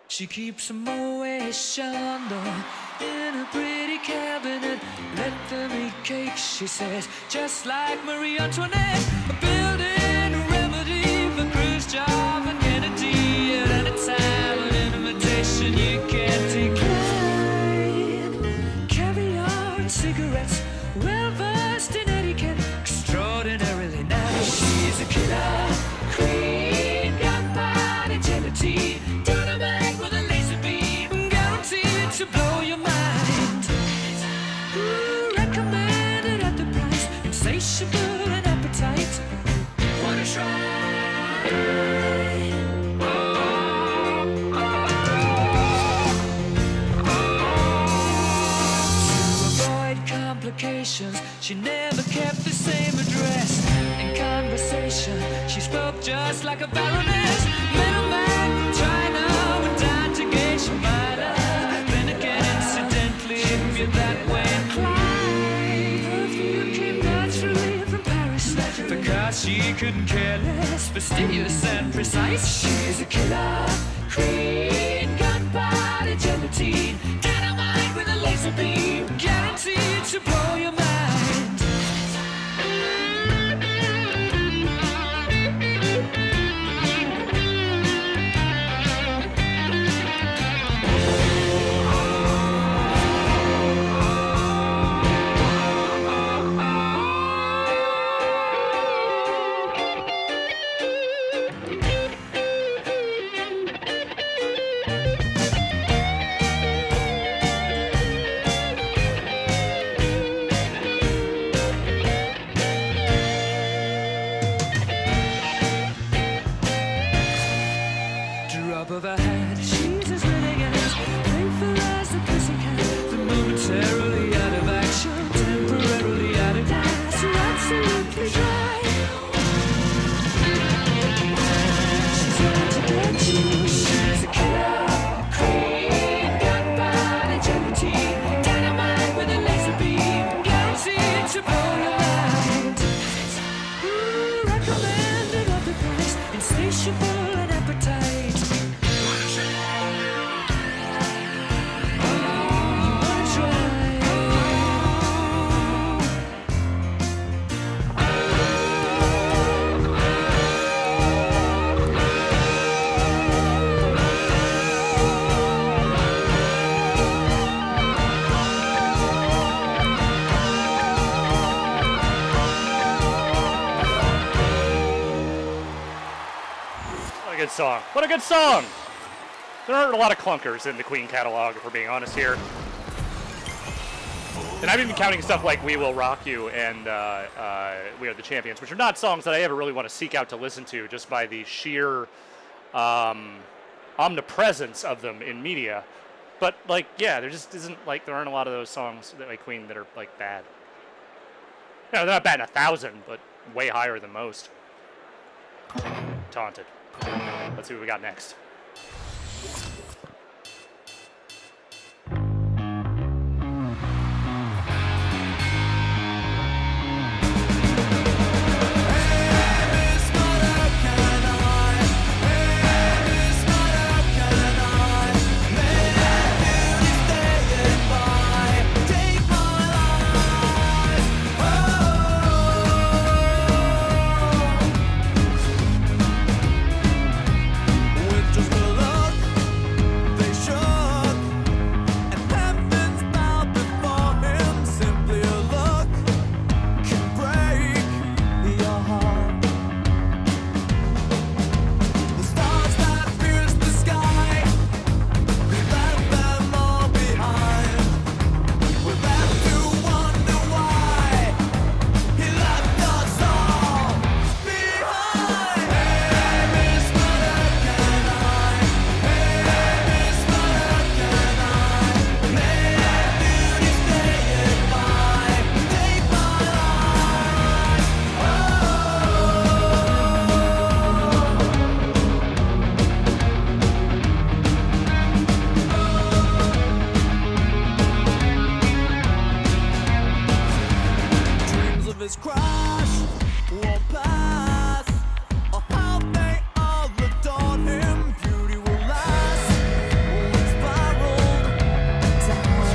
She keeps a Moet Chandon in a pretty cabinet. Let them eat cake, she says, just like Marie Antoinette. Building a remedy for Khrushchev and Kennedy. At any time, an invitation you can't decline. Caviar and cigarettes, well versed in etiquette, extraordinarily nice. She's a killer queen, gunpowder agility. To blow your mind. Ooh, recommended at the price, insatiable and appetite. Wanna try? locations. She never kept the same address. In conversation, she spoke just like a baroness. Middleman from China went down to Geisha Minor. Then again, incidentally, if you're that way inclined, perfume came naturally from Paris. Because she couldn't care less, fastidious and precise. She's a killer queen, gunpowder gelatine, dynamite with a laser beam, guaranteed to blow your mind. Drop of a hat, she's as willing as playful as the pussycat. The momentarily out of action, temporarily out of gas, you're absolutely dry. She's out to get you. She's a killer queen, gunpowder gelatine, dynamite with a laser beam, guaranteed to blow your mind. Recommended of the price, insatiable and appetite. What a good song. What a good song! There aren't a lot of clunkers in the Queen catalog, if we're being honest here. And I'm even counting stuff like We Will Rock You and We Are the Champions, which are not songs that I ever really want to seek out to listen to just by the sheer omnipresence of them in media. But, like, yeah, there just isn't, like, there aren't a lot of those songs that, like, Queen that are, like, bad. You know, they're not batting 1,000, but way higher than most. Taunted. Let's see what we got next. Just a look, they shook, and heavens bowed before him. Simply a look can break your heart. The stars that pierced the sky, we left them all behind. We're left to wonder why he left us all behind. Hey, Miss Mother, can I? Hey, Miss Mother, can I? May beauty stay if I take my life? Dreams of his crash won't pass. Oh, how they all adored him. Beauty will last. When spiraled down.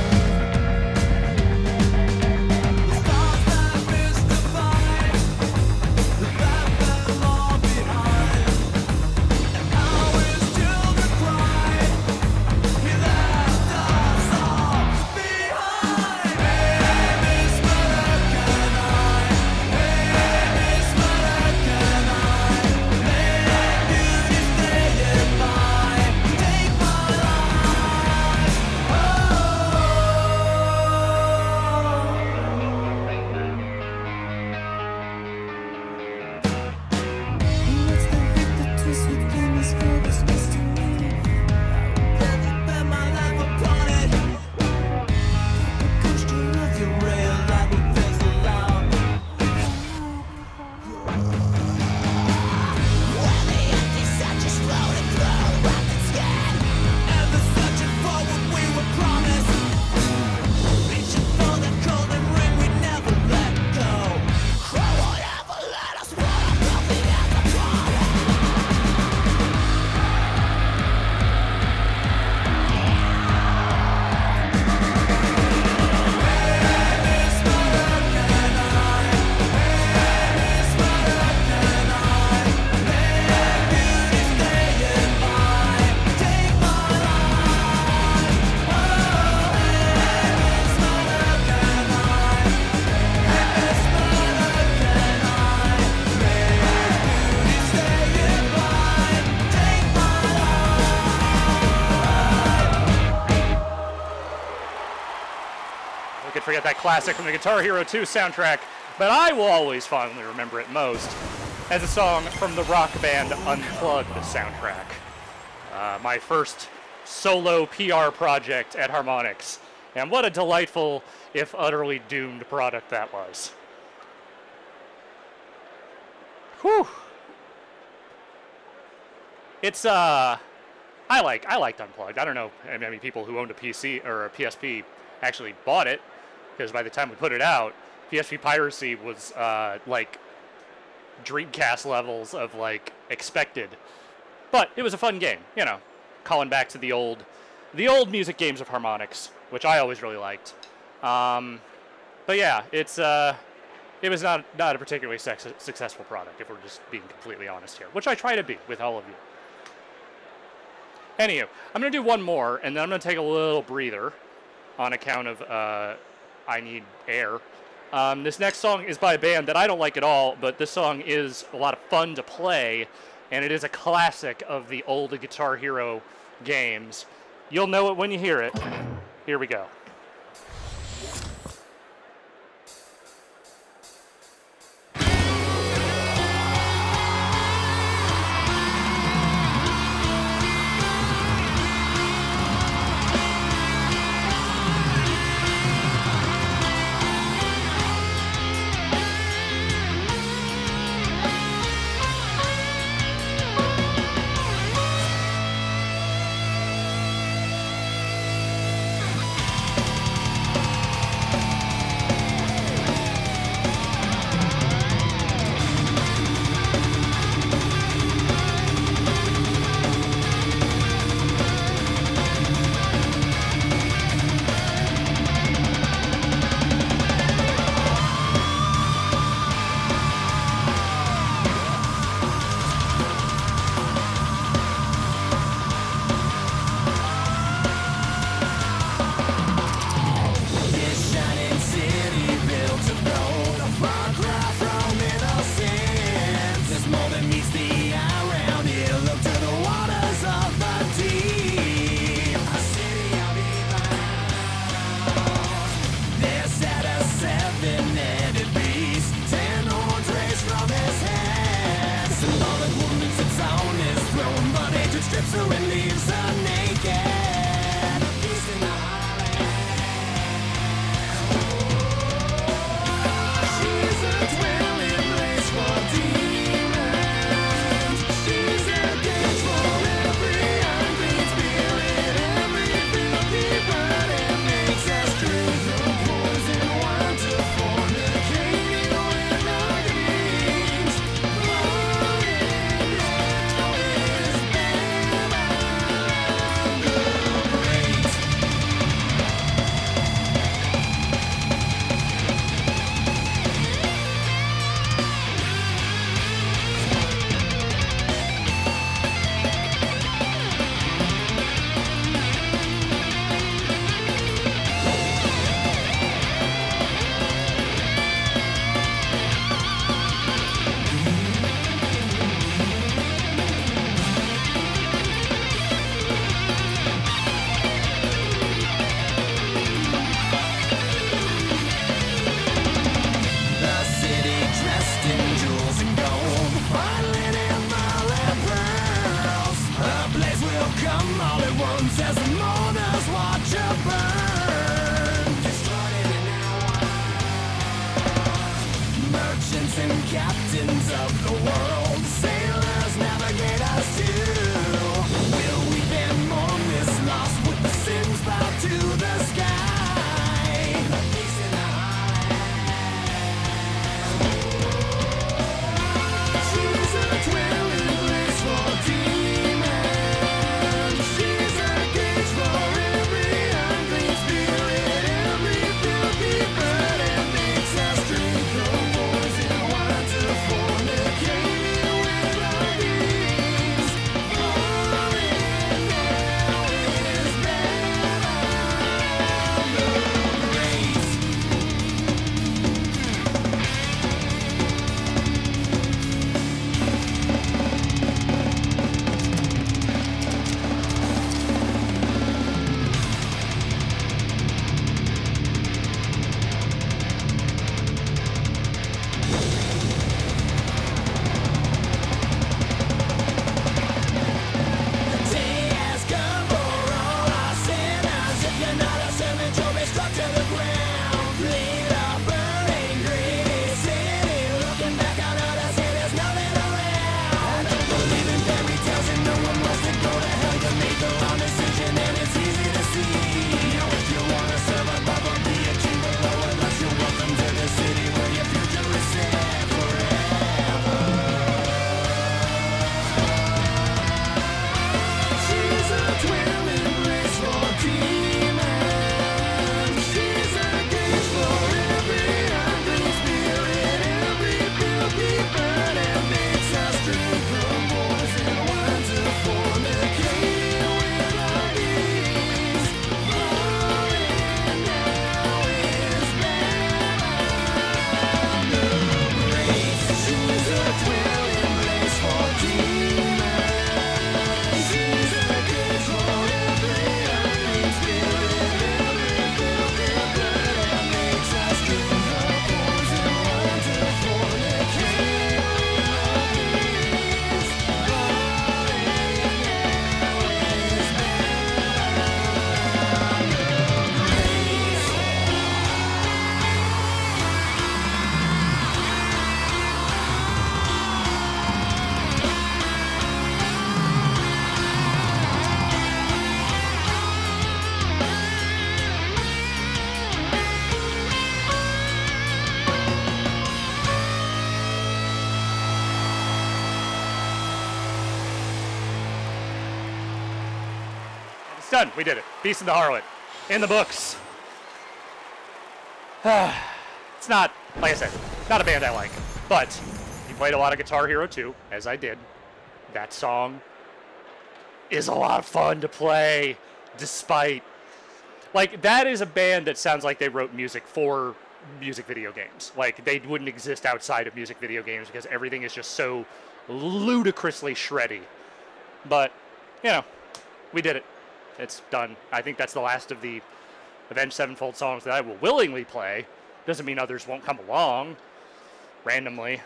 The stars that mystified, they left them all behind. And now his children cry, he left us all behind. Hey, Miss Mother, can I? Hey, could forget that classic from the Guitar Hero 2 soundtrack, but I will always fondly remember it most as a song from the rock band Unplugged soundtrack. My first solo PR project at Harmonix. And what a delightful, if utterly doomed product that was. Whew. It's, I liked Unplugged. I don't know how many people who owned a PC or a PSP actually bought it, because by the time we put it out, PSP piracy was, like, Dreamcast levels of, like, expected. But it was a fun game, you know, calling back to the old music games of Harmonix, which I always really liked. But yeah, it was not a particularly successful product, if we're just being completely honest here, which I try to be with all of you. Anywho, I'm going to do one more, and then I'm going to take a little breather on account of I need air. This next song is by a band that I don't like at all, but this song is a lot of fun to play, and it is a classic of the old Guitar Hero games. You'll know it when you hear it. Here we go. Fornicate It's done. We did it. Beast and the Harlot. In the books. It's not, like I said, not a band I like. But you played a lot of Guitar Hero 2, as I did. That song is a lot of fun to play, despite... Like, that is a band that sounds like they wrote music for music video games. Like, they wouldn't exist outside of music video games because everything is just so ludicrously shreddy. But, you know, we did it. It's done. I think that's the last of the Avenged Sevenfold songs that I will willingly play. Doesn't mean others won't come along randomly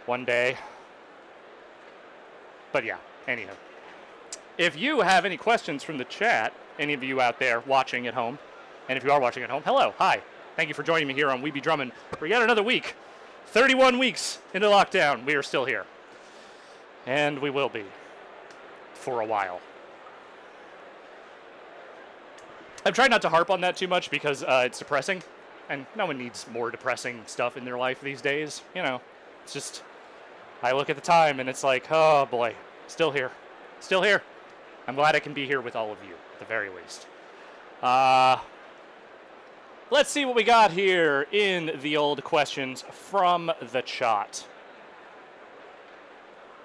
one day. But yeah, anyhow. If you have any questions from the chat, any of you out there watching at home, and if you are watching at home, hello, hi. Thank you for joining me here on We Be Drummin' for yet another week. 31 weeks into lockdown, we are still here. And we will be for a while. I've tried not to harp on that too much because it's depressing, and no one needs more depressing stuff in their life these days. You know, it's just, I look at the time and it's like, oh boy, still here. Still here. I'm glad I can be here with all of you, at the very least. Let's see what we got here in the old questions from the chat.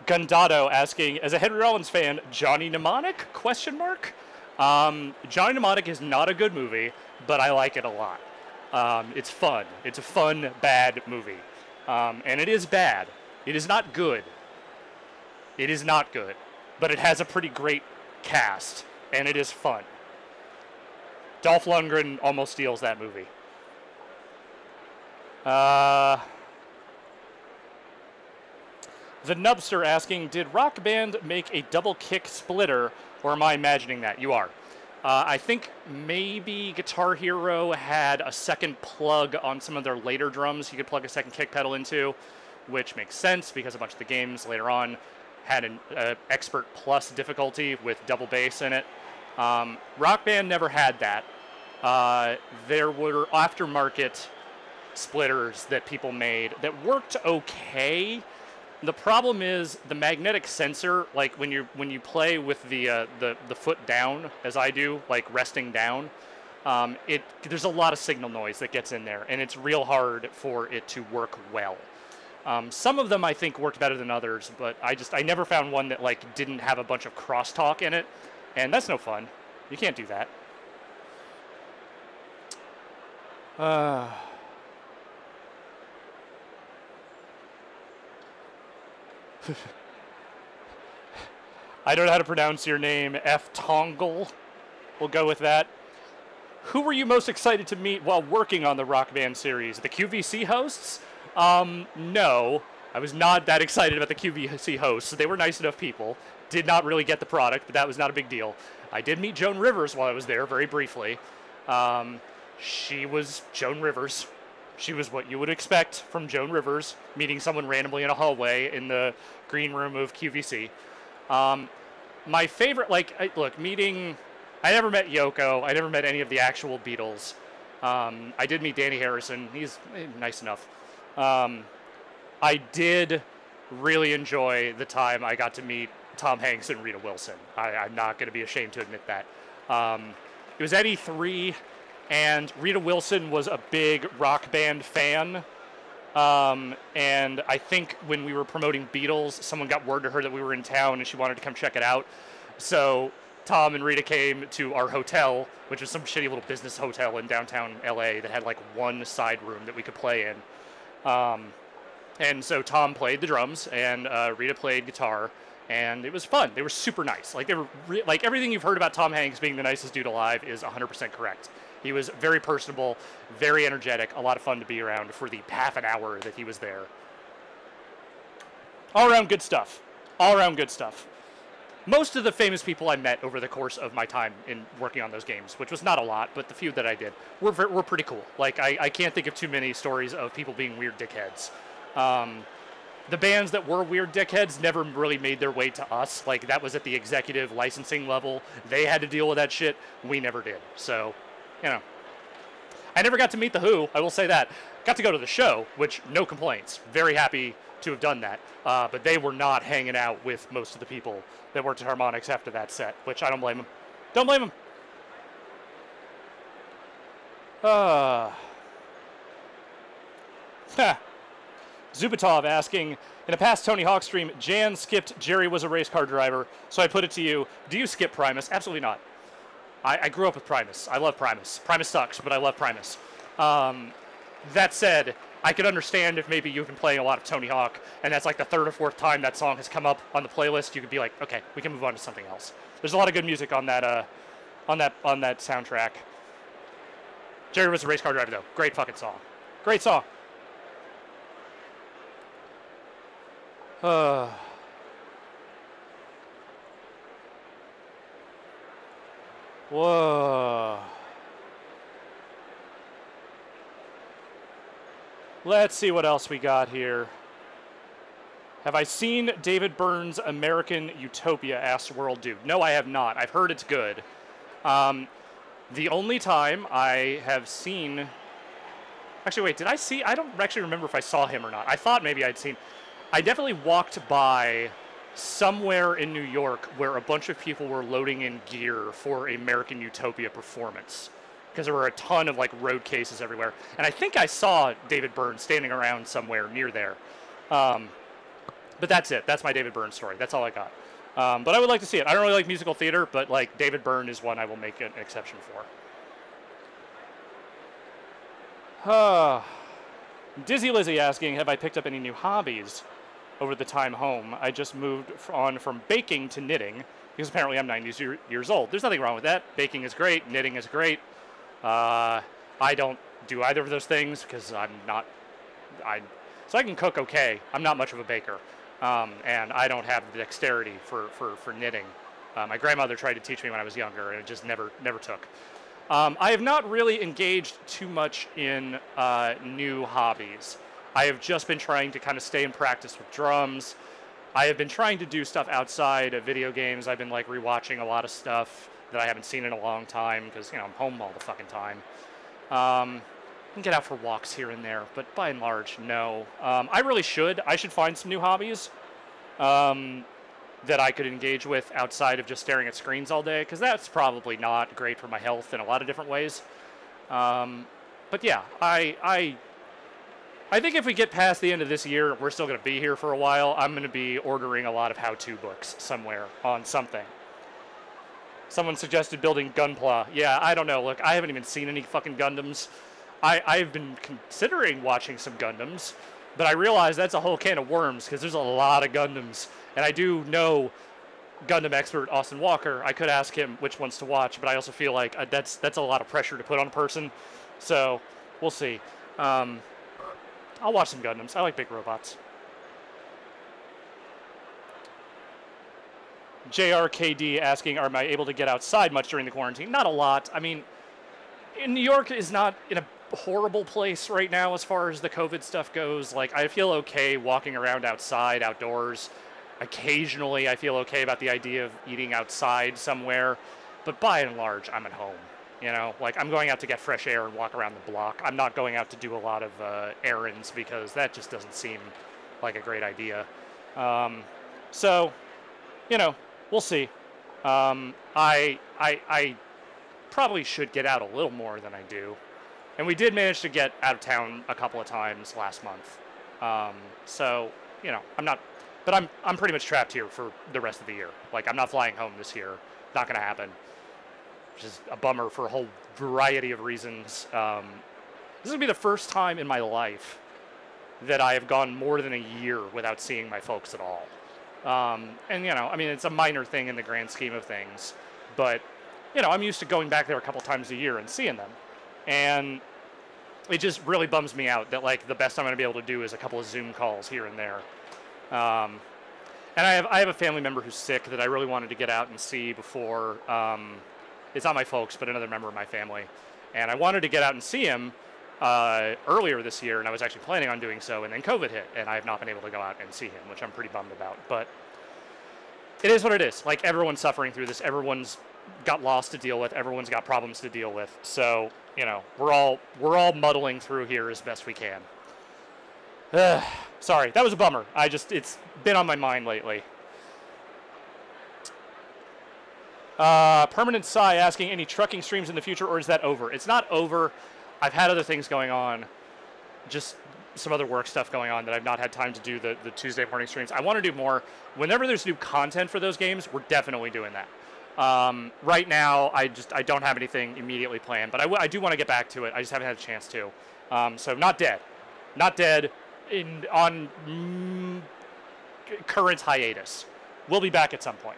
Gundado asking, as a Henry Rollins fan, Johnny Mnemonic? Question mark? Johnny Mnemonic is not a good movie, but I like it a lot. It's fun. It's a fun, bad movie. And it is bad. It is not good. It is not good. But it has a pretty great cast, and it is fun. Dolph Lundgren almost steals that movie. The Nubster asking, did Rock Band make a double kick splitter, or am I imagining that? You are. I think maybe Guitar Hero had a second plug on some of their later drums you could plug a second kick pedal into, which makes sense because a bunch of the games later on had an Expert Plus difficulty with double bass in it. Rock Band never had that. There were aftermarket splitters that people made that worked okay. The problem is the magnetic sensor, like when you play with the foot down, as I do, like resting down, there's a lot of signal noise that gets in there, and it's real hard for it to work well. Some of them I think worked better than others, but I never found one that like didn't have a bunch of crosstalk in it, and that's no fun. You can't do that. I don't know how to pronounce your name, F. Tongle. We'll go with that. Who were you most excited to meet while working on the Rock Band series? The QVC hosts? No. I was not that excited about the QVC hosts. They were nice enough people. Did not really get the product, but that was not a big deal. I did meet Joan Rivers while I was there, very briefly. She was Joan Rivers. She was what you would expect from Joan Rivers, meeting someone randomly in a hallway in the green room of QVC. My favorite, meeting... I never met Yoko. I never met any of the actual Beatles. I did meet Danny Harrison. He's nice enough. I did really enjoy the time I got to meet Tom Hanks and Rita Wilson. I'm not going to be ashamed to admit that. It was at E3, and Rita Wilson was a big Rock Band fan. And I think when we were promoting Beatles, someone got word to her that we were in town and she wanted to come check it out. So Tom and Rita came to our hotel, which was some shitty little business hotel in downtown LA that had like one side room that we could play in. And so Tom played the drums and Rita played guitar, and it was fun. They were super nice. Like they were like everything you've heard about Tom Hanks being the nicest dude alive is 100% correct. He was very personable, very energetic, a lot of fun to be around for the half an hour that he was there. All around good stuff. All around good stuff. Most of the famous people I met over the course of my time in working on those games, which was not a lot, but the few that I did, were pretty cool. Like, I can't think of too many stories of people being weird dickheads. The bands that were weird dickheads never really made their way to us. Like, that was at the executive licensing level. They had to deal with that shit. We never did. So, you know. I never got to meet The Who, I will say that. Got to go to the show, which, no complaints. Very happy to have done that. But they were not hanging out with most of the people that worked at Harmonix after that set, which I don't blame them. Don't blame him. Zubitov asking, in a past Tony Hawk stream, Jan skipped Jerry was a race car driver, so I put it to you, do you skip Primus? Absolutely not. I grew up with Primus. I love Primus. Primus sucks, but I love Primus. That said, I could understand if maybe you've been playing a lot of Tony Hawk, and that's like the third or fourth time that song has come up on the playlist. You could be like, okay, we can move on to something else. There's a lot of good music on that soundtrack. Jerry was a race car driver, though. Great fucking song. Great song. Whoa. Let's see what else we got here. Have I seen David Byrne's American Utopia? Asked World Dude. No, I have not. I've heard it's good. The only time I have seen... Actually, wait, did I see... I don't actually remember if I saw him or not. I thought maybe I'd seen... I definitely walked by somewhere in New York where a bunch of people were loading in gear for American Utopia performance. Because there were a ton of like road cases everywhere. And I think I saw David Byrne standing around somewhere near there. But that's it. That's my David Byrne story. That's all I got. But I would like to see it. I don't really like musical theater, but like David Byrne is one I will make an exception for. Dizzy Lizzy asking, have I picked up any new hobbies over the time home? I just moved on from baking to knitting because apparently I'm 90 years old. There's nothing wrong with that. Baking is great. Knitting is great. I don't do either of those things because I'm not... So I can cook okay. I'm not much of a baker. And I don't have the dexterity for knitting. My grandmother tried to teach me when I was younger, and it just never took. I have not really engaged too much in new hobbies. I have just been trying to kind of stay in practice with drums. I have been trying to do stuff outside of video games. I've been like rewatching a lot of stuff that I haven't seen in a long time because, you know, I'm home all the fucking time. I can get out for walks here and there, but by and large, no. I really should. I should find some new hobbies that I could engage with outside of just staring at screens all day, because that's probably not great for my health in a lot of different ways. But yeah, I think if we get past the end of this year, we're still going to be here for a while. I'm going to be ordering a lot of how-to books somewhere on something. Someone suggested building Gunpla. Yeah, I don't know. Look, I haven't even seen any fucking Gundams. I've been considering watching some Gundams, but I realize that's a whole can of worms because there's a lot of Gundams. And I do know Gundam expert Austin Walker. I could ask him which ones to watch, but I also feel like that's a lot of pressure to put on a person. So we'll see. I'll watch some Gundams. I like big robots. JRKD asking, am I able to get outside much during the quarantine? Not a lot. I mean, New York is not in a horrible place right now as far as the COVID stuff goes. Like, I feel okay walking around outside, outdoors. Occasionally, I feel okay about the idea of eating outside somewhere. But by and large, I'm at home. You know, like, I'm going out to get fresh air and walk around the block. I'm not going out to do a lot of errands because that just doesn't seem like a great idea. So, you know, we'll see. I probably should get out a little more than I do. And we did manage to get out of town a couple of times last month. So, you know, but I'm pretty much trapped here for the rest of the year. Like, I'm not flying home this year. Not going to happen. Which is a bummer for a whole variety of reasons. This is going to be the first time in my life that I have gone more than a year without seeing my folks at all. And, you know, I mean, it's a minor thing in the grand scheme of things. But, you know, I'm used to going back there a couple times a year and seeing them. And it just really bums me out that, like, the best I'm going to be able to do is a couple of Zoom calls here and there. And I have a family member who's sick that I really wanted to get out and see before. It's not my folks, but another member of my family. And I wanted to get out and see him earlier this year, and I was actually planning on doing so, and then COVID hit, and I have not been able to go out and see him, which I'm pretty bummed about. But it is what it is. Like, everyone's suffering through this. Everyone's got loss to deal with. Everyone's got problems to deal with. So, you know, we're all muddling through here as best we can. Sorry, that was a bummer. It's been on my mind lately. Permanent Psy asking any trucking streams in the future, or is that over? It's not over. I've had other things going on. Just some other work stuff going on that I've not had time to do the Tuesday morning streams. I want to do more. Whenever there's new content for those games, we're definitely doing that. Right now, I don't have anything immediately planned, but I do want to get back to it. I just haven't had a chance to. So not dead. Not dead on current hiatus. We'll be back at some point.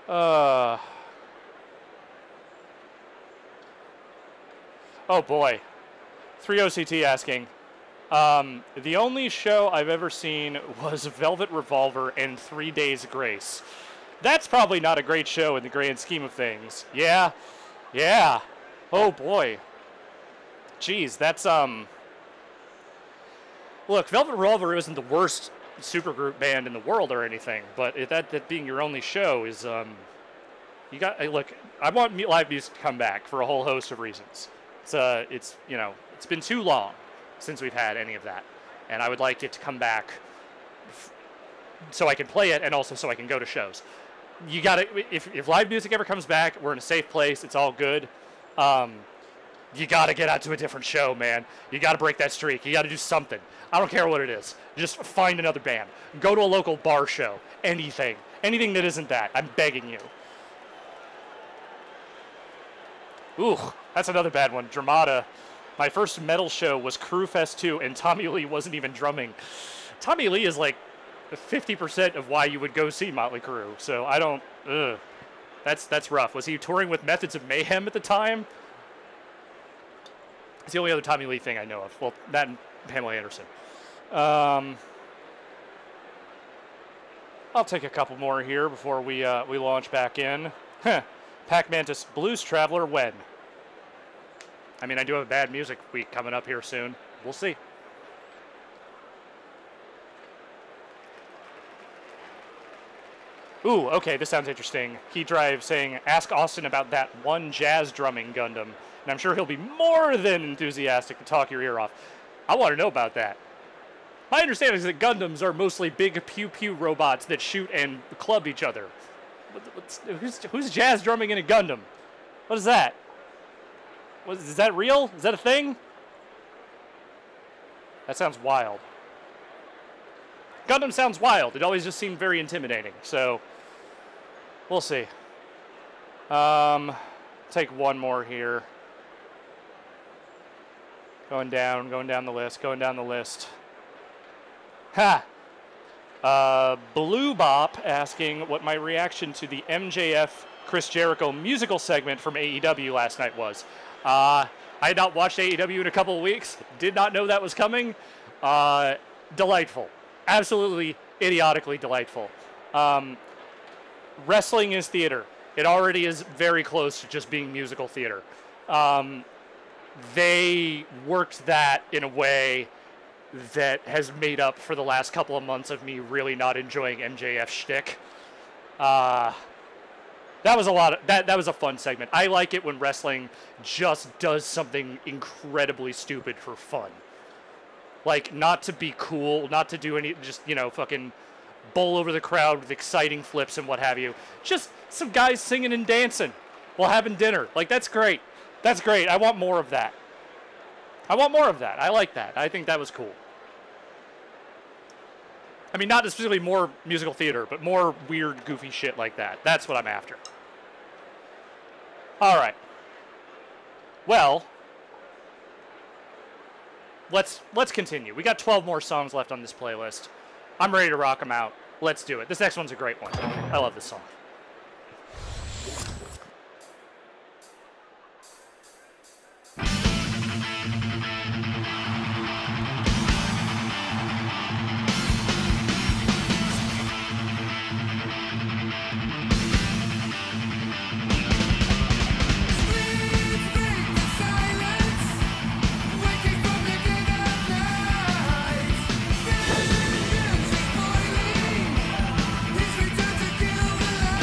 Oh boy. 3OCT asking, the only show I've ever seen was Velvet Revolver and 3 Days Grace. That's probably not a great show in the grand scheme of things. Yeah. Oh boy. Jeez, that's, look, Velvet Revolver isn't the worst supergroup band in the world or anything, but that being your only show is, look, I want live music to come back for a whole host of reasons. It's been too long since we've had any of that, and I would like it to come back so I can play it and also so I can go to shows. You gotta, if live music ever comes back, we're in a safe place, it's all good. You gotta get out to a different show, man. You gotta break that streak. You gotta do something. I don't care what it is. Just find another band. Go to a local bar show. Anything that isn't that. I'm begging you. Ooh, that's another bad one. Dramata. My first metal show was Crewfest 2, and Tommy Lee wasn't even drumming. Tommy Lee is like 50% of why you would go see Motley Crue. So I don't. Ugh. That's rough. Was he touring with Methods of Mayhem at the time? It's the only other Tommy Lee thing I know of. Well, that and Pamela Anderson. I'll take a couple more here before we launch back in. Pac Mantis Blues Traveler when? I mean, I do have a bad music week coming up here soon. We'll see. Ooh, okay, this sounds interesting. Key Drive saying, ask Austin about that one jazz drumming Gundam. And I'm sure he'll be more than enthusiastic to talk your ear off. I want to know about that. My understanding is that Gundams are mostly big pew-pew robots that shoot and club each other. Who's jazz drumming in a Gundam? What is that? Is that real? Is that a thing? That sounds wild. Gundam sounds wild. It always just seemed very intimidating. So, we'll see. Take one more here. Going down the list. Ha! Blue Bop asking what my reaction to the MJF Chris Jericho musical segment from AEW last night was. I had not watched AEW in a couple of weeks. Did not know that was coming. Delightful. Absolutely idiotically delightful. Wrestling is theater. It already is very close to just being musical theater. They worked that in a way that has made up for the last couple of months of me really not enjoying MJF shtick. That was a fun segment. I like it when wrestling just does something incredibly stupid for fun. Like, not to be cool, not to do any, just, fucking bowl over the crowd with exciting flips and what have you. Just some guys singing and dancing while having dinner. Like, that's great. That's great. I want more of that. I like that. I think that was cool. I mean, not specifically more musical theater, but more weird, goofy shit like that. That's what I'm after. All right. Well, let's continue. We got 12 more songs left on this playlist. I'm ready to rock them out. Let's do it. This next one's a great one. I love this song. He's returned to kill the light.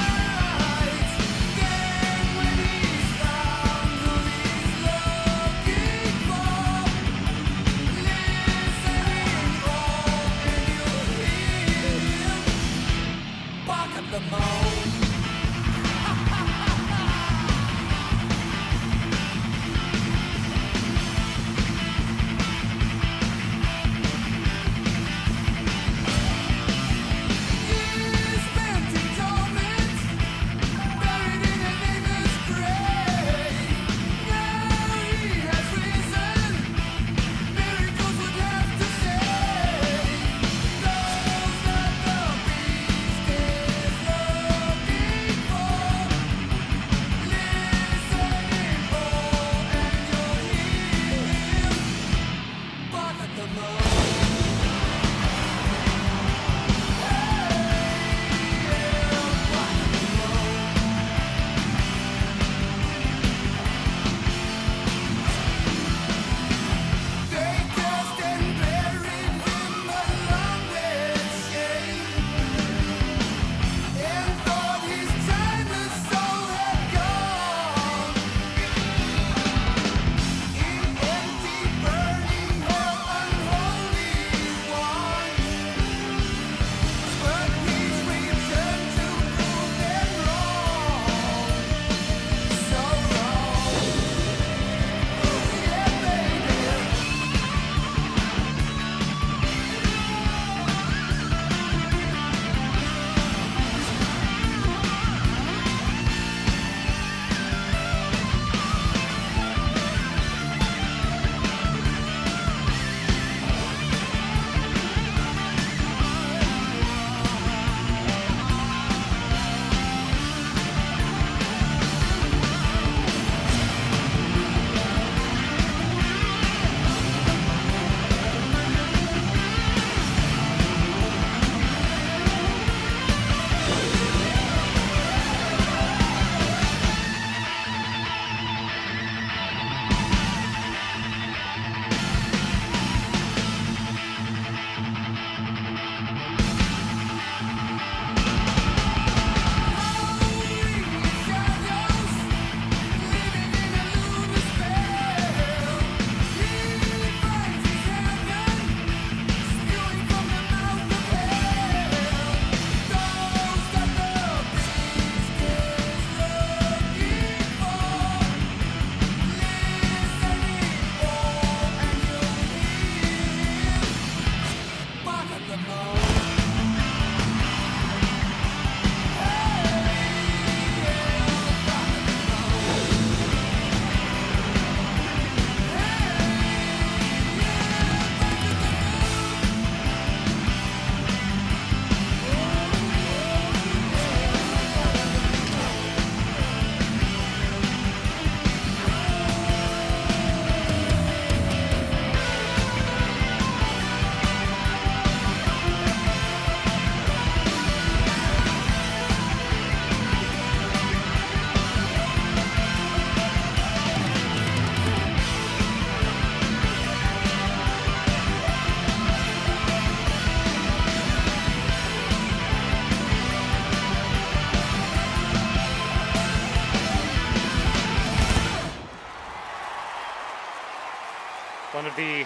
One of the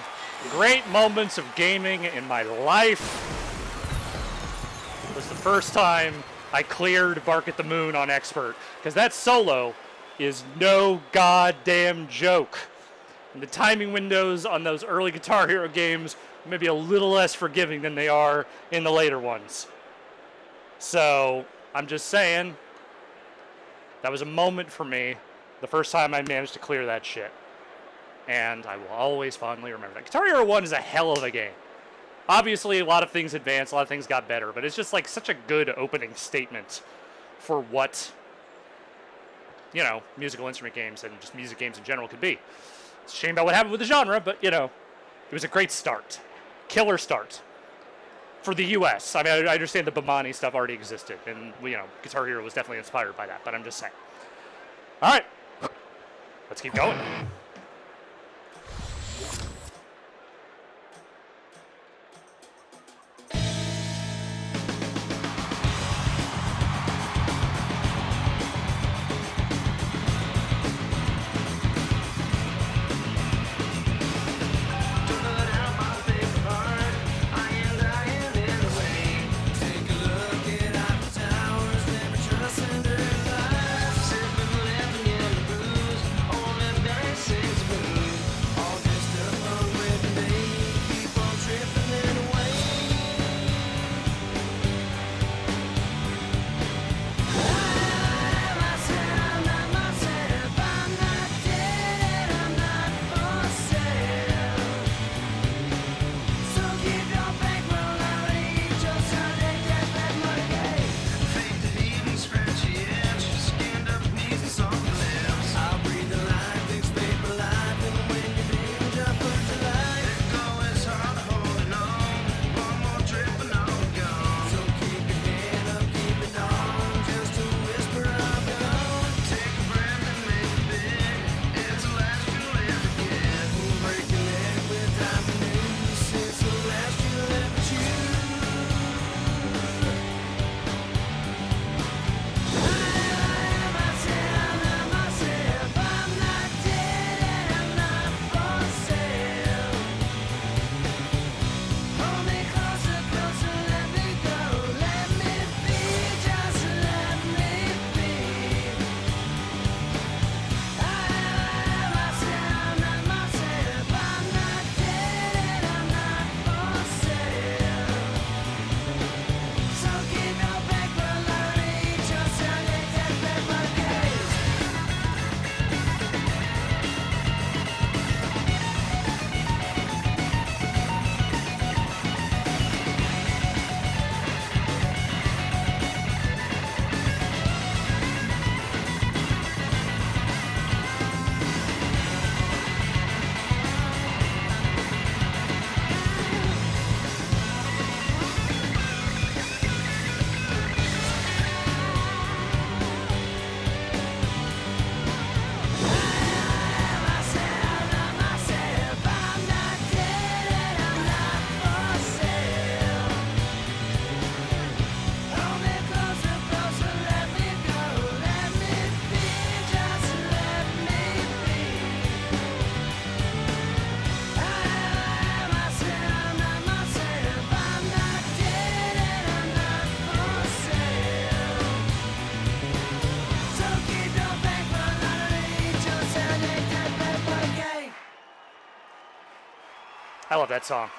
great moments of gaming in my life was the first time I cleared Bark at the Moon on Expert, because that solo is no goddamn joke. And the timing windows on those early Guitar Hero games may be a little less forgiving than they are in the later ones. So, I'm just saying, that was a moment for me, the first time I managed to clear that shit. And I will always fondly remember that. Guitar Hero 1 is a hell of a game. Obviously, a lot of things advanced, a lot of things got better, but it's just like such a good opening statement for what, you know, musical instrument games and just music games in general could be. It's a shame about what happened with the genre, but, you know, it was a great start. Killer start. For the US. I mean, I understand the Bamani stuff already existed, and, you know, Guitar Hero was definitely inspired by that, but I'm just saying. All right. Let's keep going. I love that song.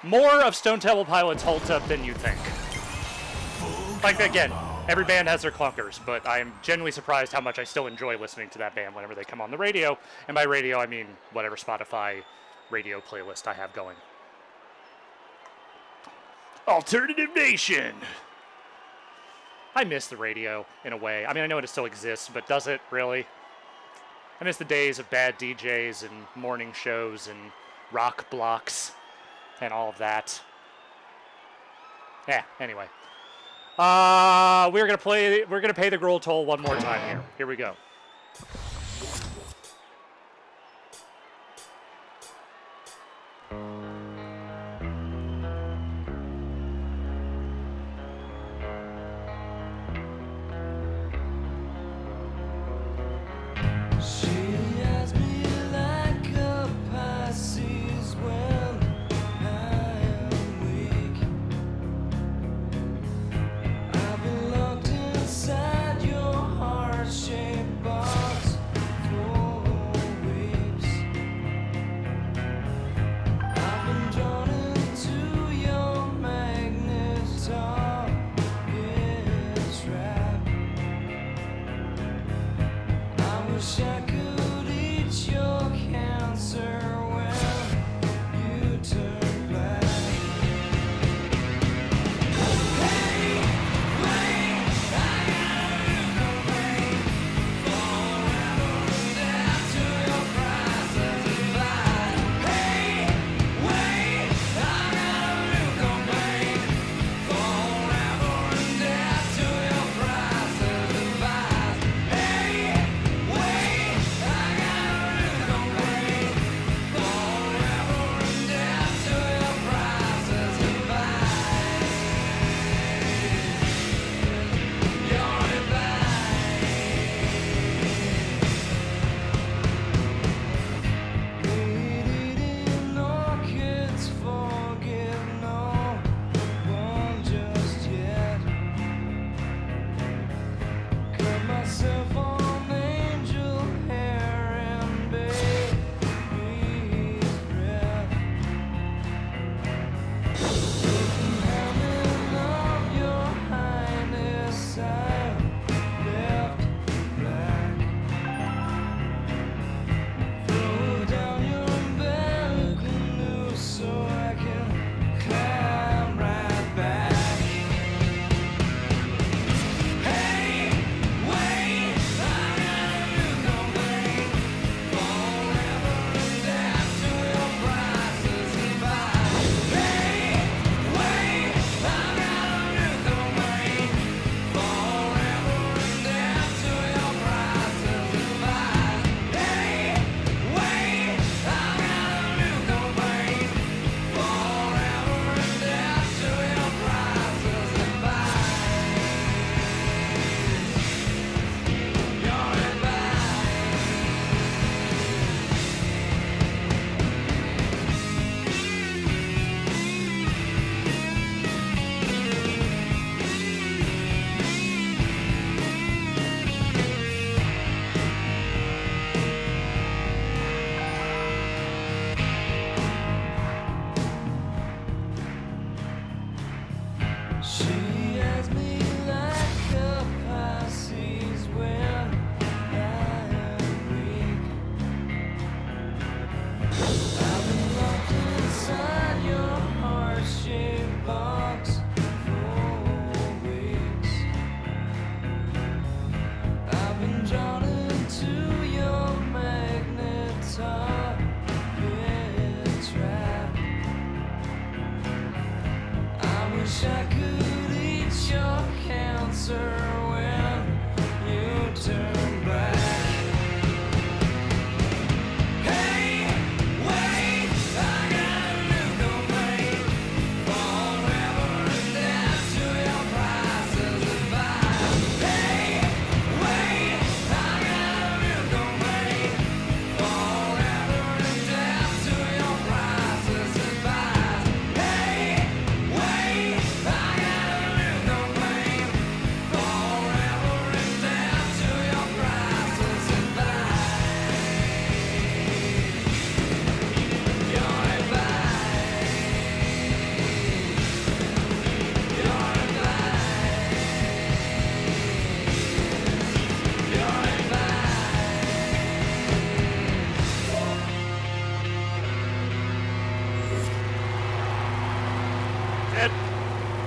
More of Stone Temple Pilots holds up than you think. Like, again, every band has their clunkers, but I'm genuinely surprised how much I still enjoy listening to that band whenever they come on the radio. And by radio, I mean whatever Spotify radio playlist I have going. Alternative Nation! I miss the radio, in a way. I mean, I know it still exists, but does it really? I miss the days of bad DJs and morning shows and rock blocks and all of that. Yeah, anyway. We're gonna pay the Grohl toll one more time here. Here we go. She has me like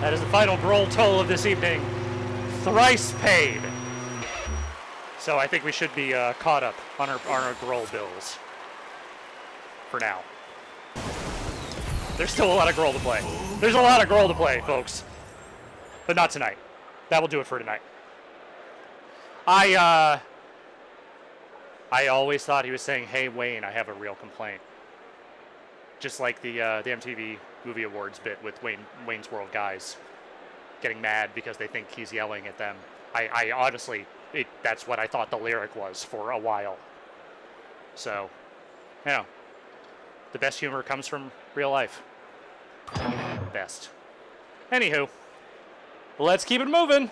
That is the final Grohl toll of this evening. Thrice paid. So I think we should be caught up on our Grohl bills. For now. There's still a lot of Grohl to play. There's a lot of Grohl to play, folks. But not tonight. That will do it for tonight. I always thought he was saying, "Hey Wayne, I have a real complaint." Just like the MTV Movie Awards bit with Wayne's World guys getting mad because they think he's yelling at them. I honestly, that's what I thought the lyric was for a while. So, you know, the best humor comes from real life. Best. Anywho, let's keep it moving.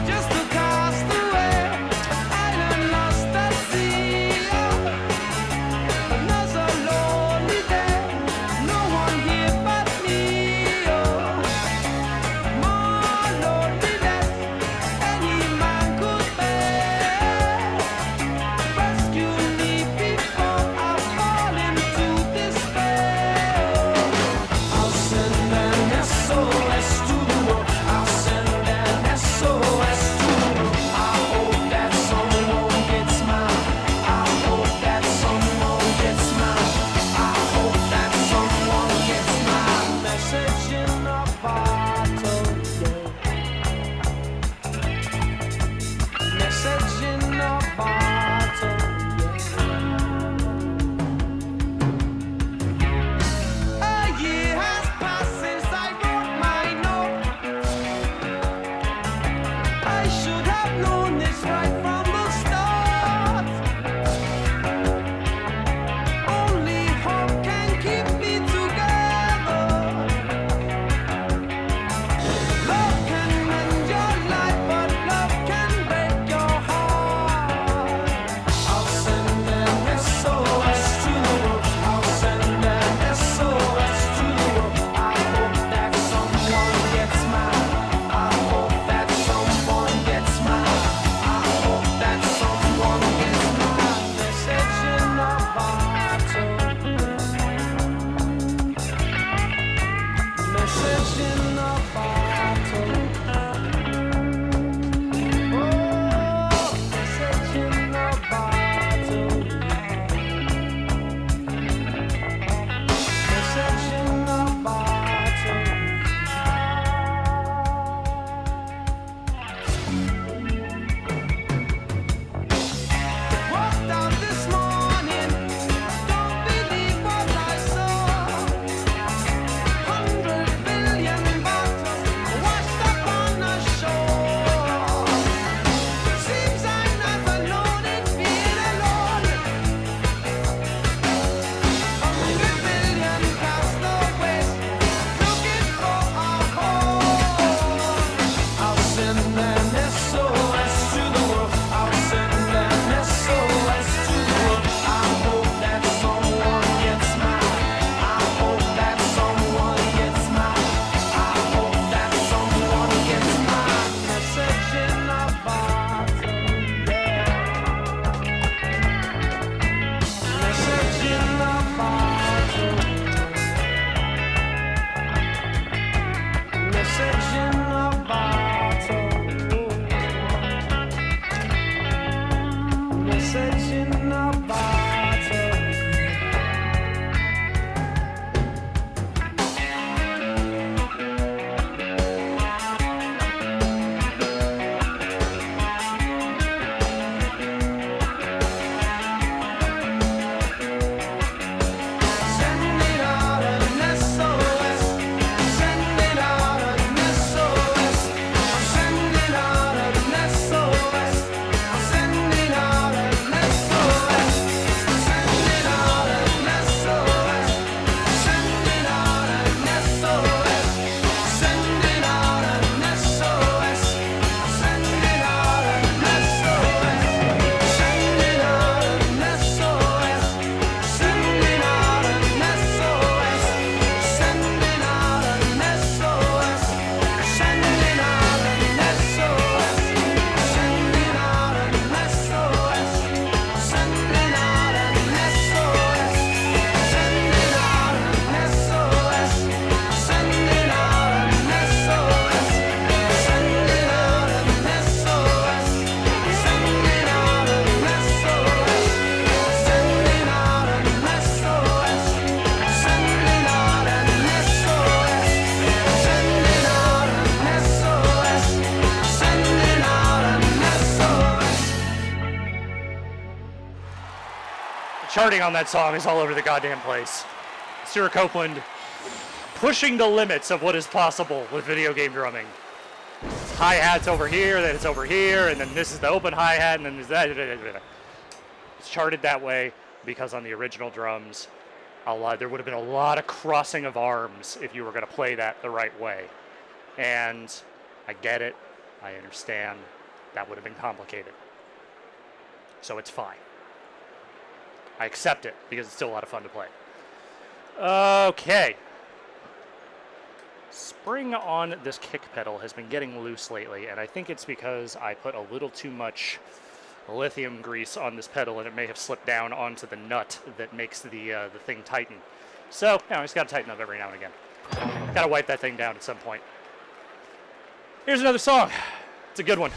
Just across the way, island lost at sea. Another lonely day, no one here but me. My Lord, Charting on that song is all over the goddamn place. Stuart Copeland pushing the limits of what is possible with video game drumming. Hi-hat's over here, then it's over here, and then this is the open hi-hat, and then there's that. It's charted that way because on the original drums, there would have been a lot of crossing of arms if you were going to play that the right way. And I get it. I understand. That would have been complicated. So it's fine. I accept it because it's still a lot of fun to play. Okay. Spring on this kick pedal has been getting loose lately, and I think it's because I put a little too much lithium grease on this pedal, and it may have slipped down onto the nut that makes the thing tighten. So, I just got to tighten up every now and again. Got to wipe that thing down at some point. Here's another song. It's a good one.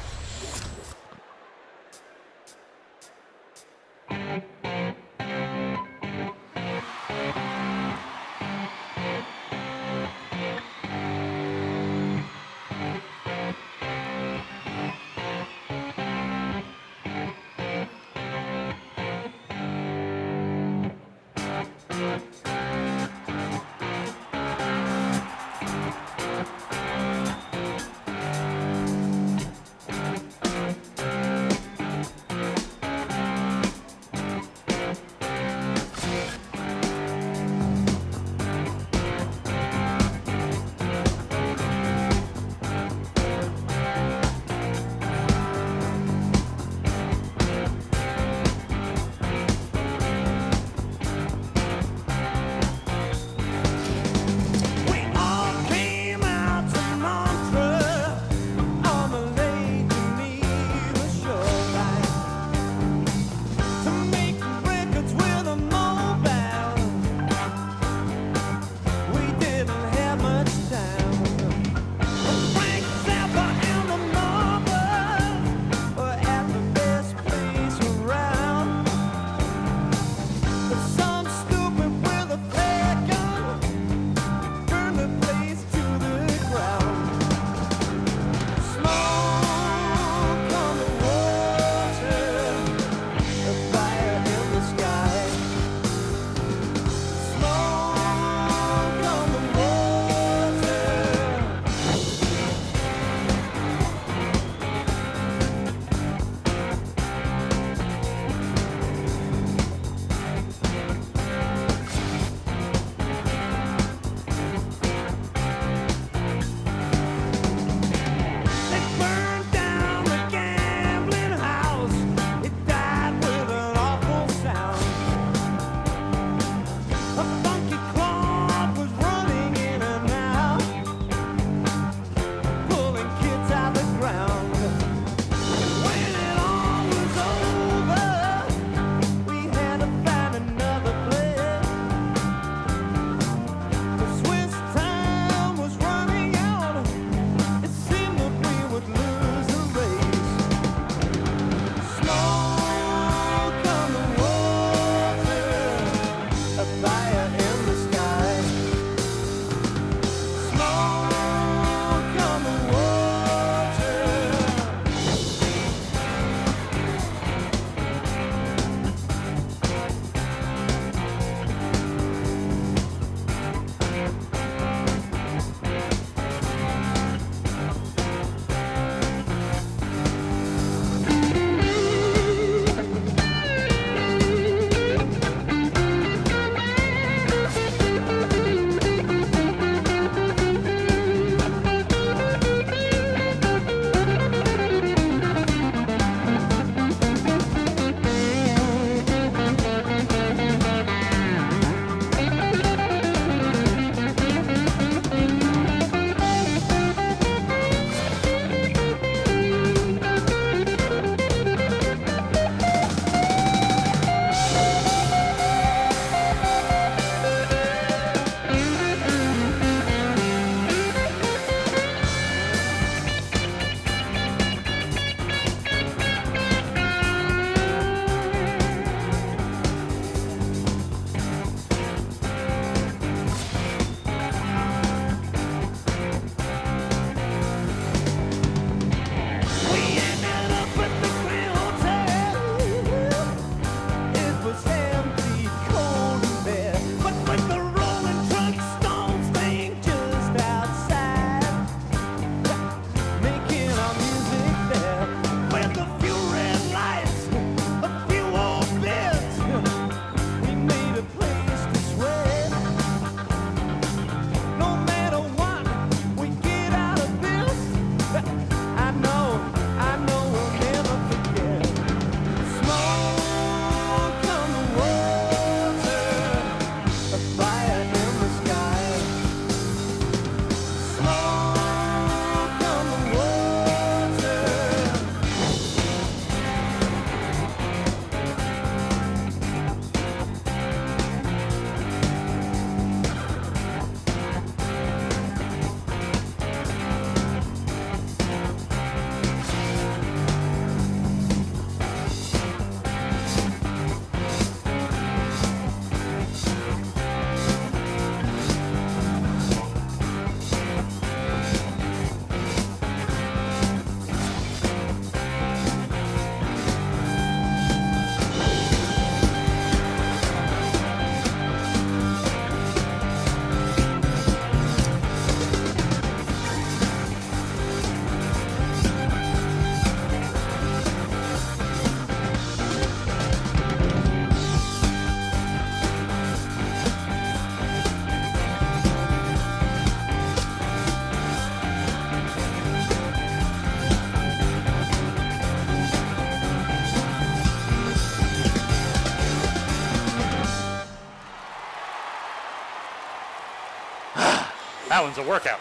That one's a workout.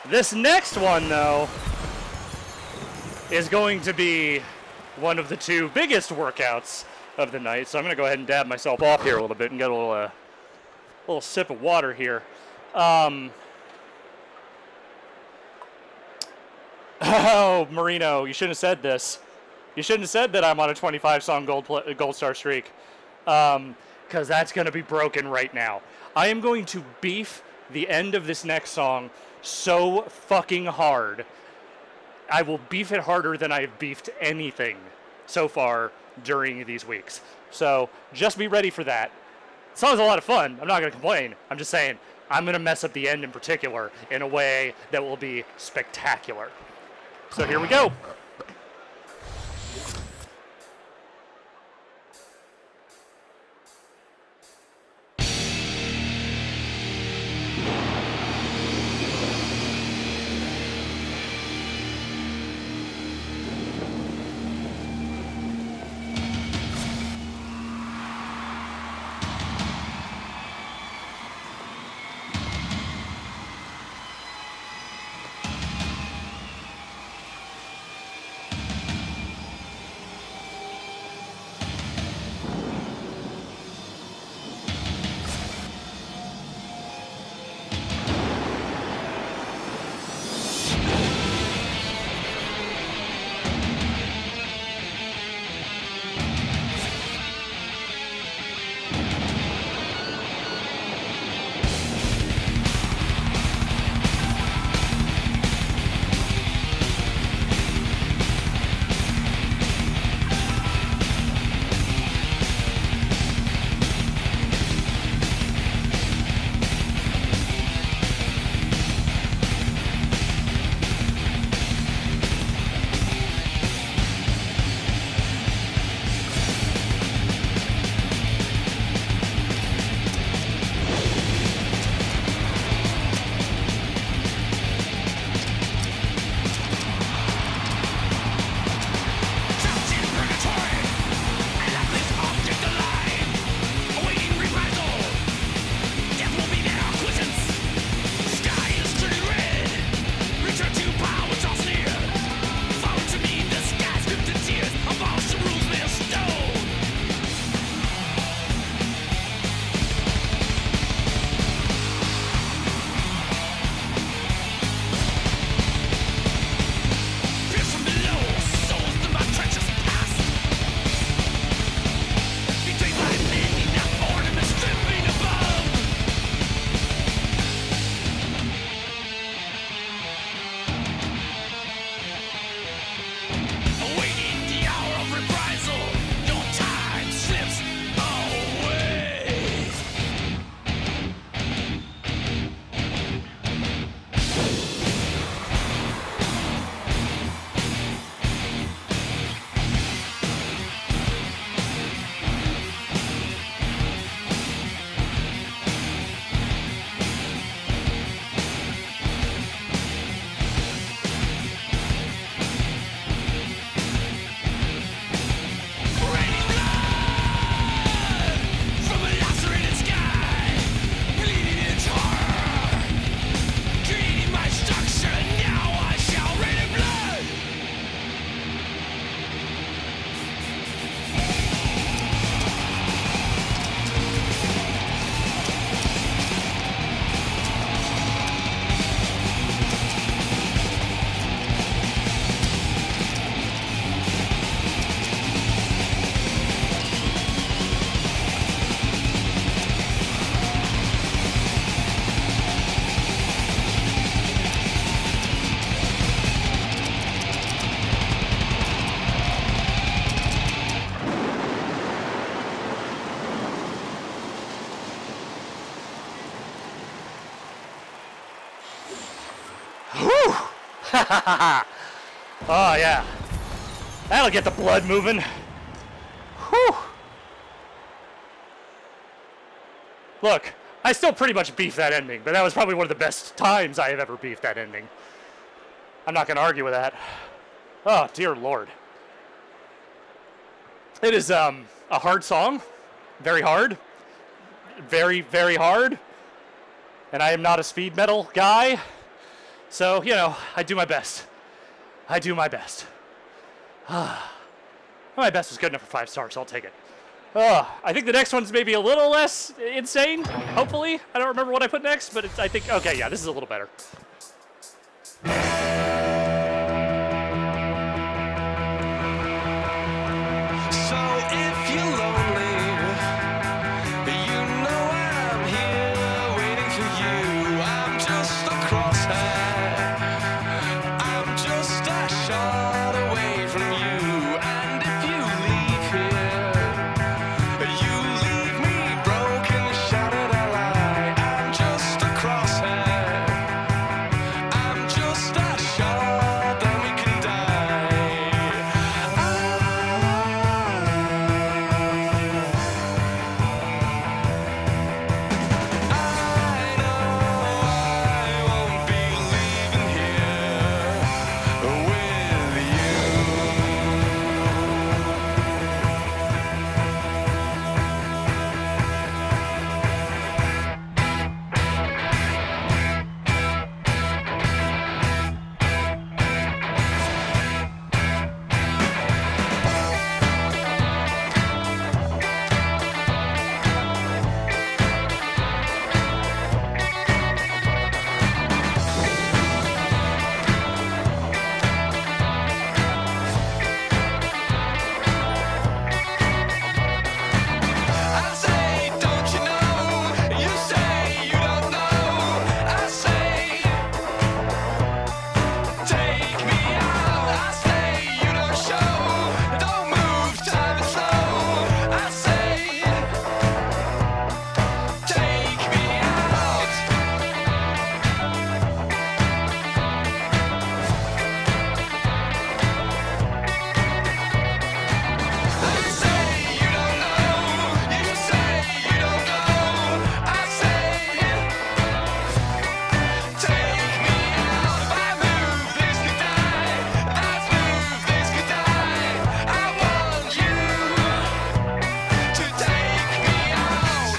This next one, though, is going to be one of the two biggest workouts of the night. So I'm going to go ahead and dab myself off here a little bit and get a little sip of water here. Oh, Marino, you shouldn't have said this. You shouldn't have said that I'm on a 25-song gold star streak, because that's going to be broken right now. I am going to beef the end of this next song so fucking hard. I will beef it harder than I have beefed anything so far during these weeks. So just be ready for that. The song's a lot of fun. I'm not going to complain. I'm just saying I'm going to mess up the end in particular in a way that will be spectacular. So here we go. Oh, yeah. That'll get the blood moving. Whew. Look, I still pretty much beefed that ending, but that was probably one of the best times I have ever beefed that ending. I'm not going to argue with that. Oh, dear Lord. It is a hard song. Very hard. Very, very hard. and I am not a speed metal guy, so, you know, I do my best. I do my best. My best was good enough for 5 stars, so I'll take it. I think the next one's maybe a little less insane, hopefully. I don't remember what I put next, but I think, okay, yeah, this is a little better. So if you're lonely, you know I'm here waiting for you. I'm just a crosshair. I'm just a shot away from you. And if you leave here, you leave me broken, shattered, I lie. I'm just a crosshair. I'm just a shot, then we can die. I know I won't be leaving here with I say, don't you know? You say you don't know. I say, take me out. I say you don't show. Don't move, time is slow. I say, take me out. I say you don't know. You say you don't go. I say, take me out. If I move, this could die. If I move, this could die. I want you to take me out.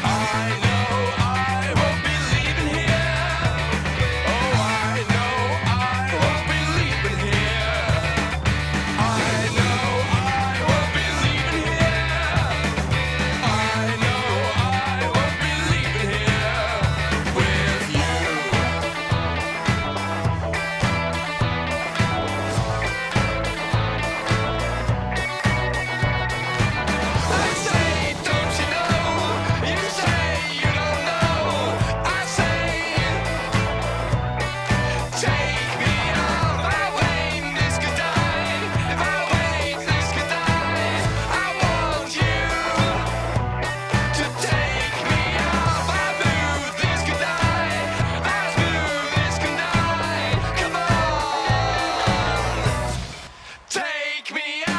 I know I won't be leaving here. Oh, I know I won't be leaving here. I know I won't be leaving here. I know I won't be leaving here with you. I say, don't you know? You say you don't know. I say, take me out. If I wait, this could die. If I wait, this could die. I want you to take me out. If I move, this could die. If I move, this could die. Come on, take me out.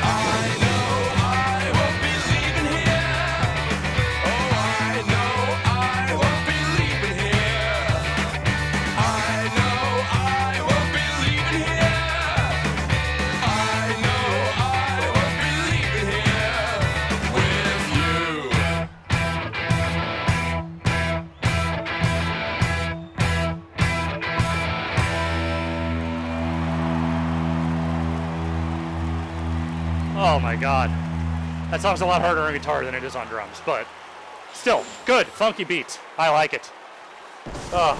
I know I won't be leaving here. Oh, I know I won't be leaving here. I know I won't be leaving here. I know I won't be leaving here with you. Oh my god. That song's a lot harder on guitar than it is on drums, but still, good, funky beat. I like it. Oh.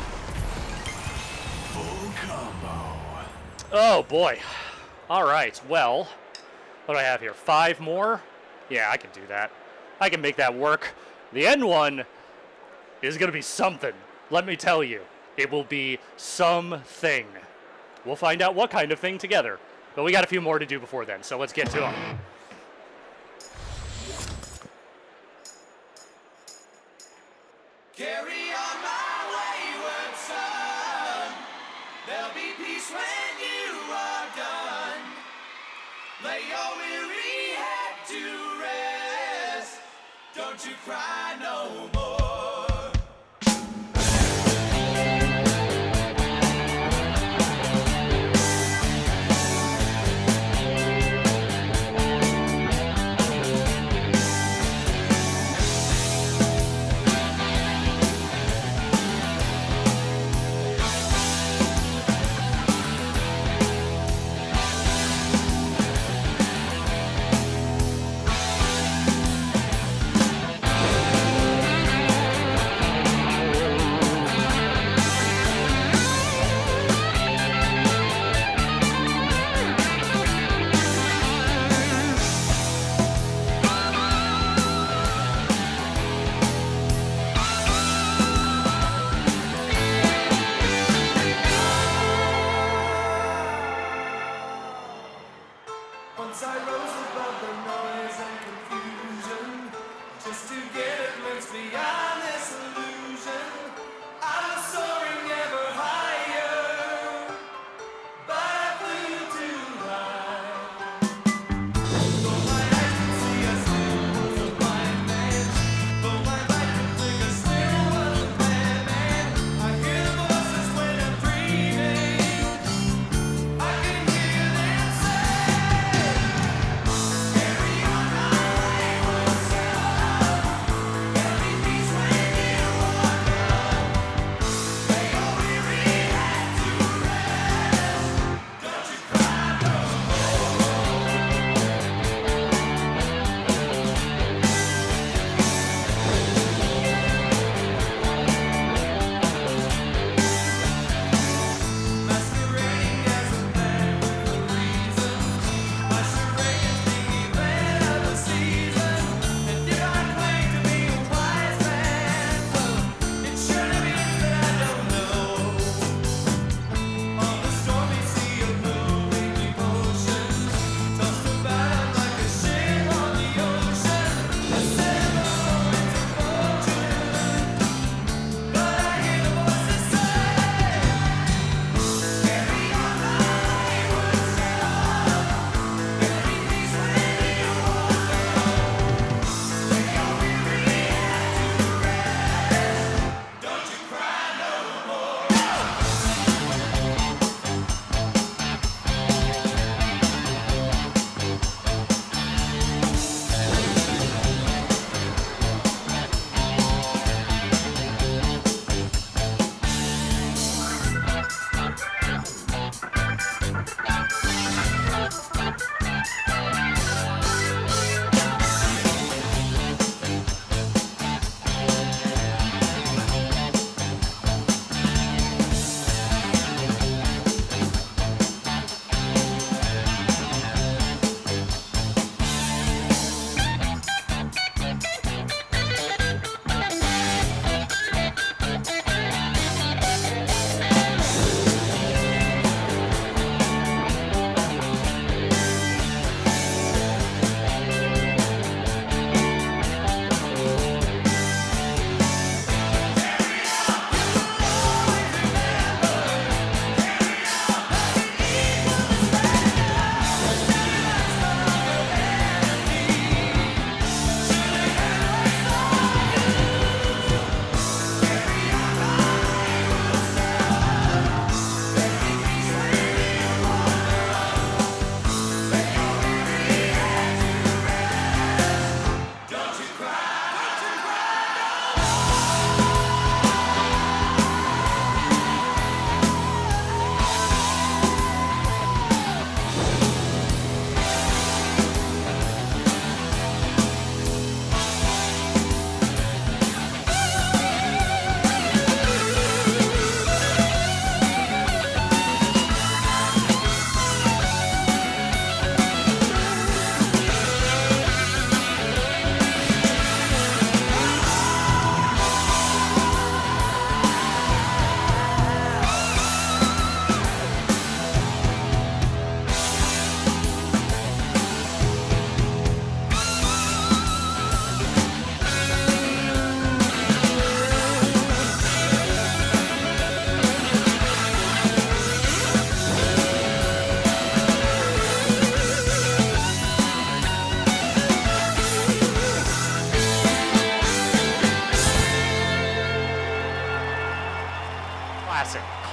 Oh boy. All right, well, what do I have here? 5 more? Yeah, I can do that. I can make that work. The end one is going to be something. Let me tell you, it will be something. We'll find out what kind of thing together. But we got a few more to do before then, so let's get to them. Carry on my wayward son. There'll be peace when you are done. Lay your weary head to rest. Don't you cry no more.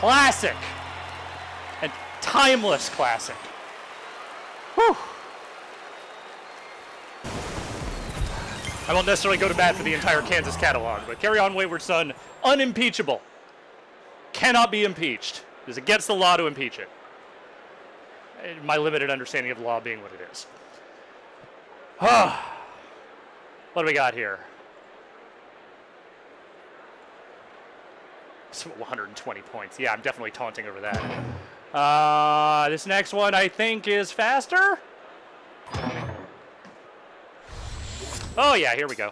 classic. And timeless classic. Whew. I won't necessarily go to bat for the entire Kansas catalog, but Carry On Wayward Son, unimpeachable. Cannot be impeached. It is against the law to impeach it. My limited understanding of the law being what it is. What do we got here? So 120 points. Yeah, I'm definitely taunting over that. This next one I think is faster. Oh yeah, here we go.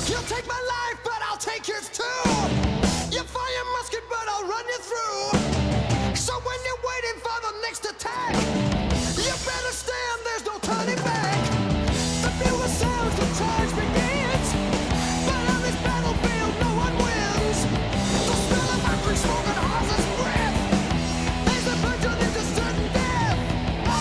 You'll take my life, but I'll take yours too. You fire musket, but I'll run you through. So when you're waiting for the next attack, you better stand, there's no turning back. The bugle sounds, the charge begins. But on this battlefield, no one wins. The smell of ivory smoke and horse's breath is the punch on into certain death. Oh!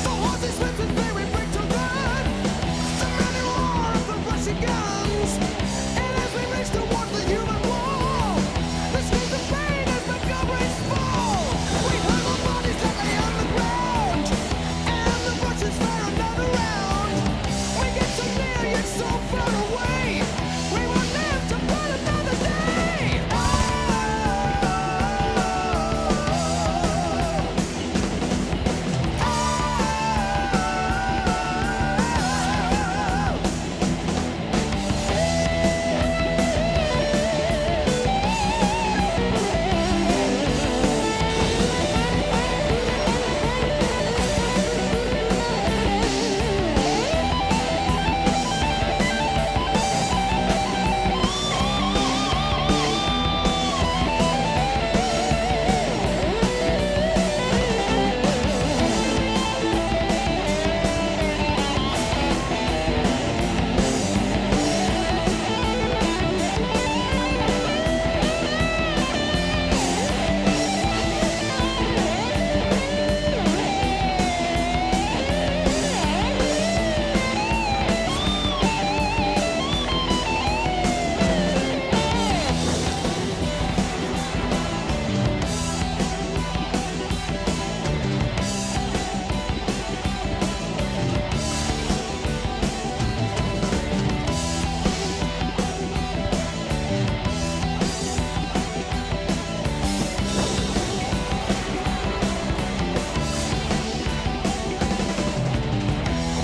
The horses went to very break to run. The many roar of the Russian guns. And as we race towards the human wall, the screams of pain as Montgomery's fall. We hurl the bodies that lay on the ground. And the Russians fire another round. We get so near yet so far away. We will live to fight another day. Oh!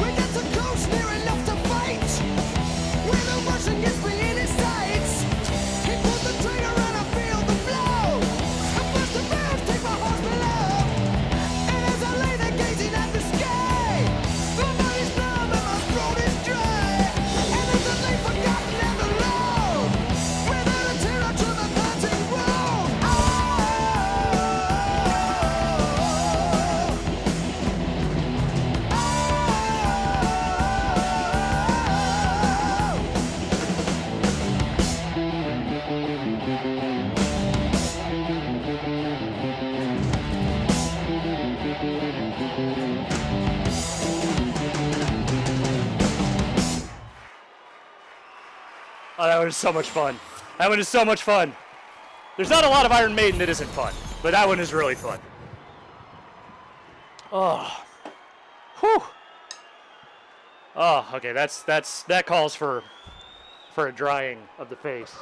We get to coast near enough to fight. When the Russian gets me in his sights, he put the trigger and I feel the blow. I burst the barrels, take my horse below. And as I lay there gazing at the sky, my body's numb and my throat is dry. And there's a lane forgotten and alone, without a terror to the panting road. Oh! Oh, that one is so much fun. That one is so much fun. There's not a lot of Iron Maiden that isn't fun. But that one is really fun. Oh. Whew. Oh, okay, that calls for a drying of the face.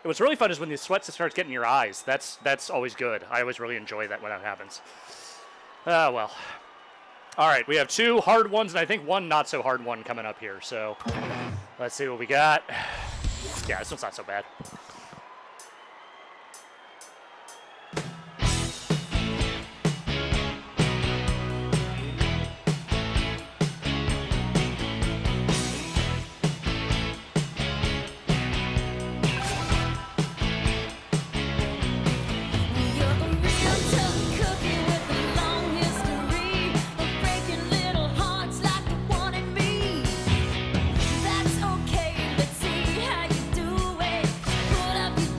What's really fun is when the sweat starts getting in your eyes. That's always good. I always really enjoy that when that happens. Well. All right, we have 2 hard ones and I think 1 not so hard one coming up here. So let's see what we got. Yeah, this one's not so bad. That's okay, let's see how you do it. Put up your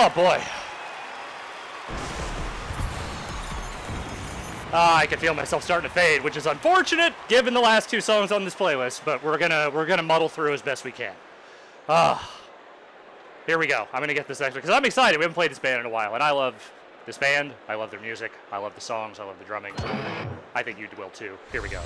Oh boy. I can feel myself starting to fade, which is unfortunate given the last two songs on this playlist, but we're gonna muddle through as best we can. Here we go. I'm gonna get this extra because I'm excited. We haven't played this band in a while, and I love this band. I love their music. I love the songs. I love the drumming. I think you will too. Here we go.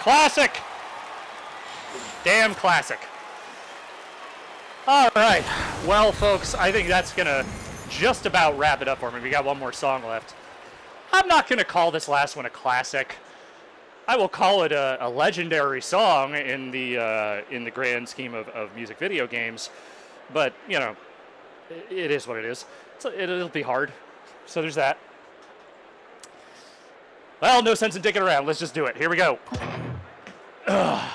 Classic. Damn classic. All right. Well, folks, I think that's going to just about wrap it up for me. We got one more song left. I'm not going to call this last one a classic. I will call it a legendary song in the grand scheme of music video games. But, you know, it is what it is. It'll be hard. So there's that. Well, no sense in dicking around. Let's just do it. Here we go. Ugh.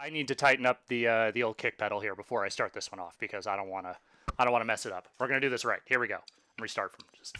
I need to tighten up the old kick pedal here before I start this one off because I don't want to mess it up. We're gonna do this right. Here we go. Restart from just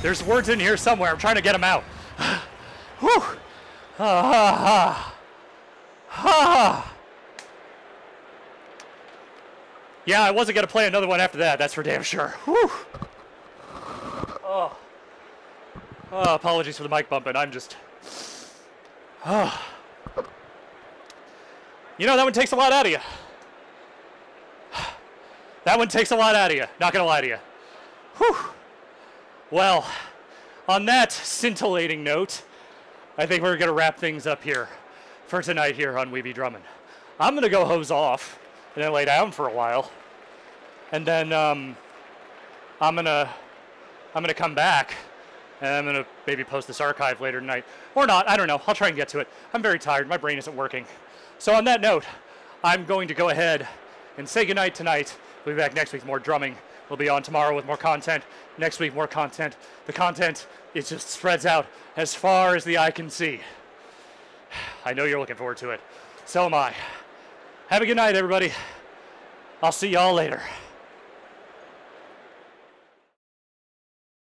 There's words in here somewhere. I'm trying to get them out. Whew. Yeah, I wasn't going to play another one after that. That's for damn sure. Whew. Oh, apologies for the mic bumping. I'm just... You know, that one takes a lot out of you. That one takes a lot out of you. Not going to lie to you. Whew. Well, on that scintillating note, I think we're going to wrap things up here for tonight here on We Be Drummin'. I'm going to go hose off and then lay down for a while. And then I'm going to come back and I'm going to maybe post this archive later tonight. Or not, I don't know. I'll try and get to it. I'm very tired. My brain isn't working. So on that note, I'm going to go ahead and say goodnight tonight. We'll be back next week with more drumming. We'll be on tomorrow with more content. Next week, more content. The content, it just spreads out as far as the eye can see. I know you're looking forward to it. So am I. Have a good night, everybody. I'll see y'all later.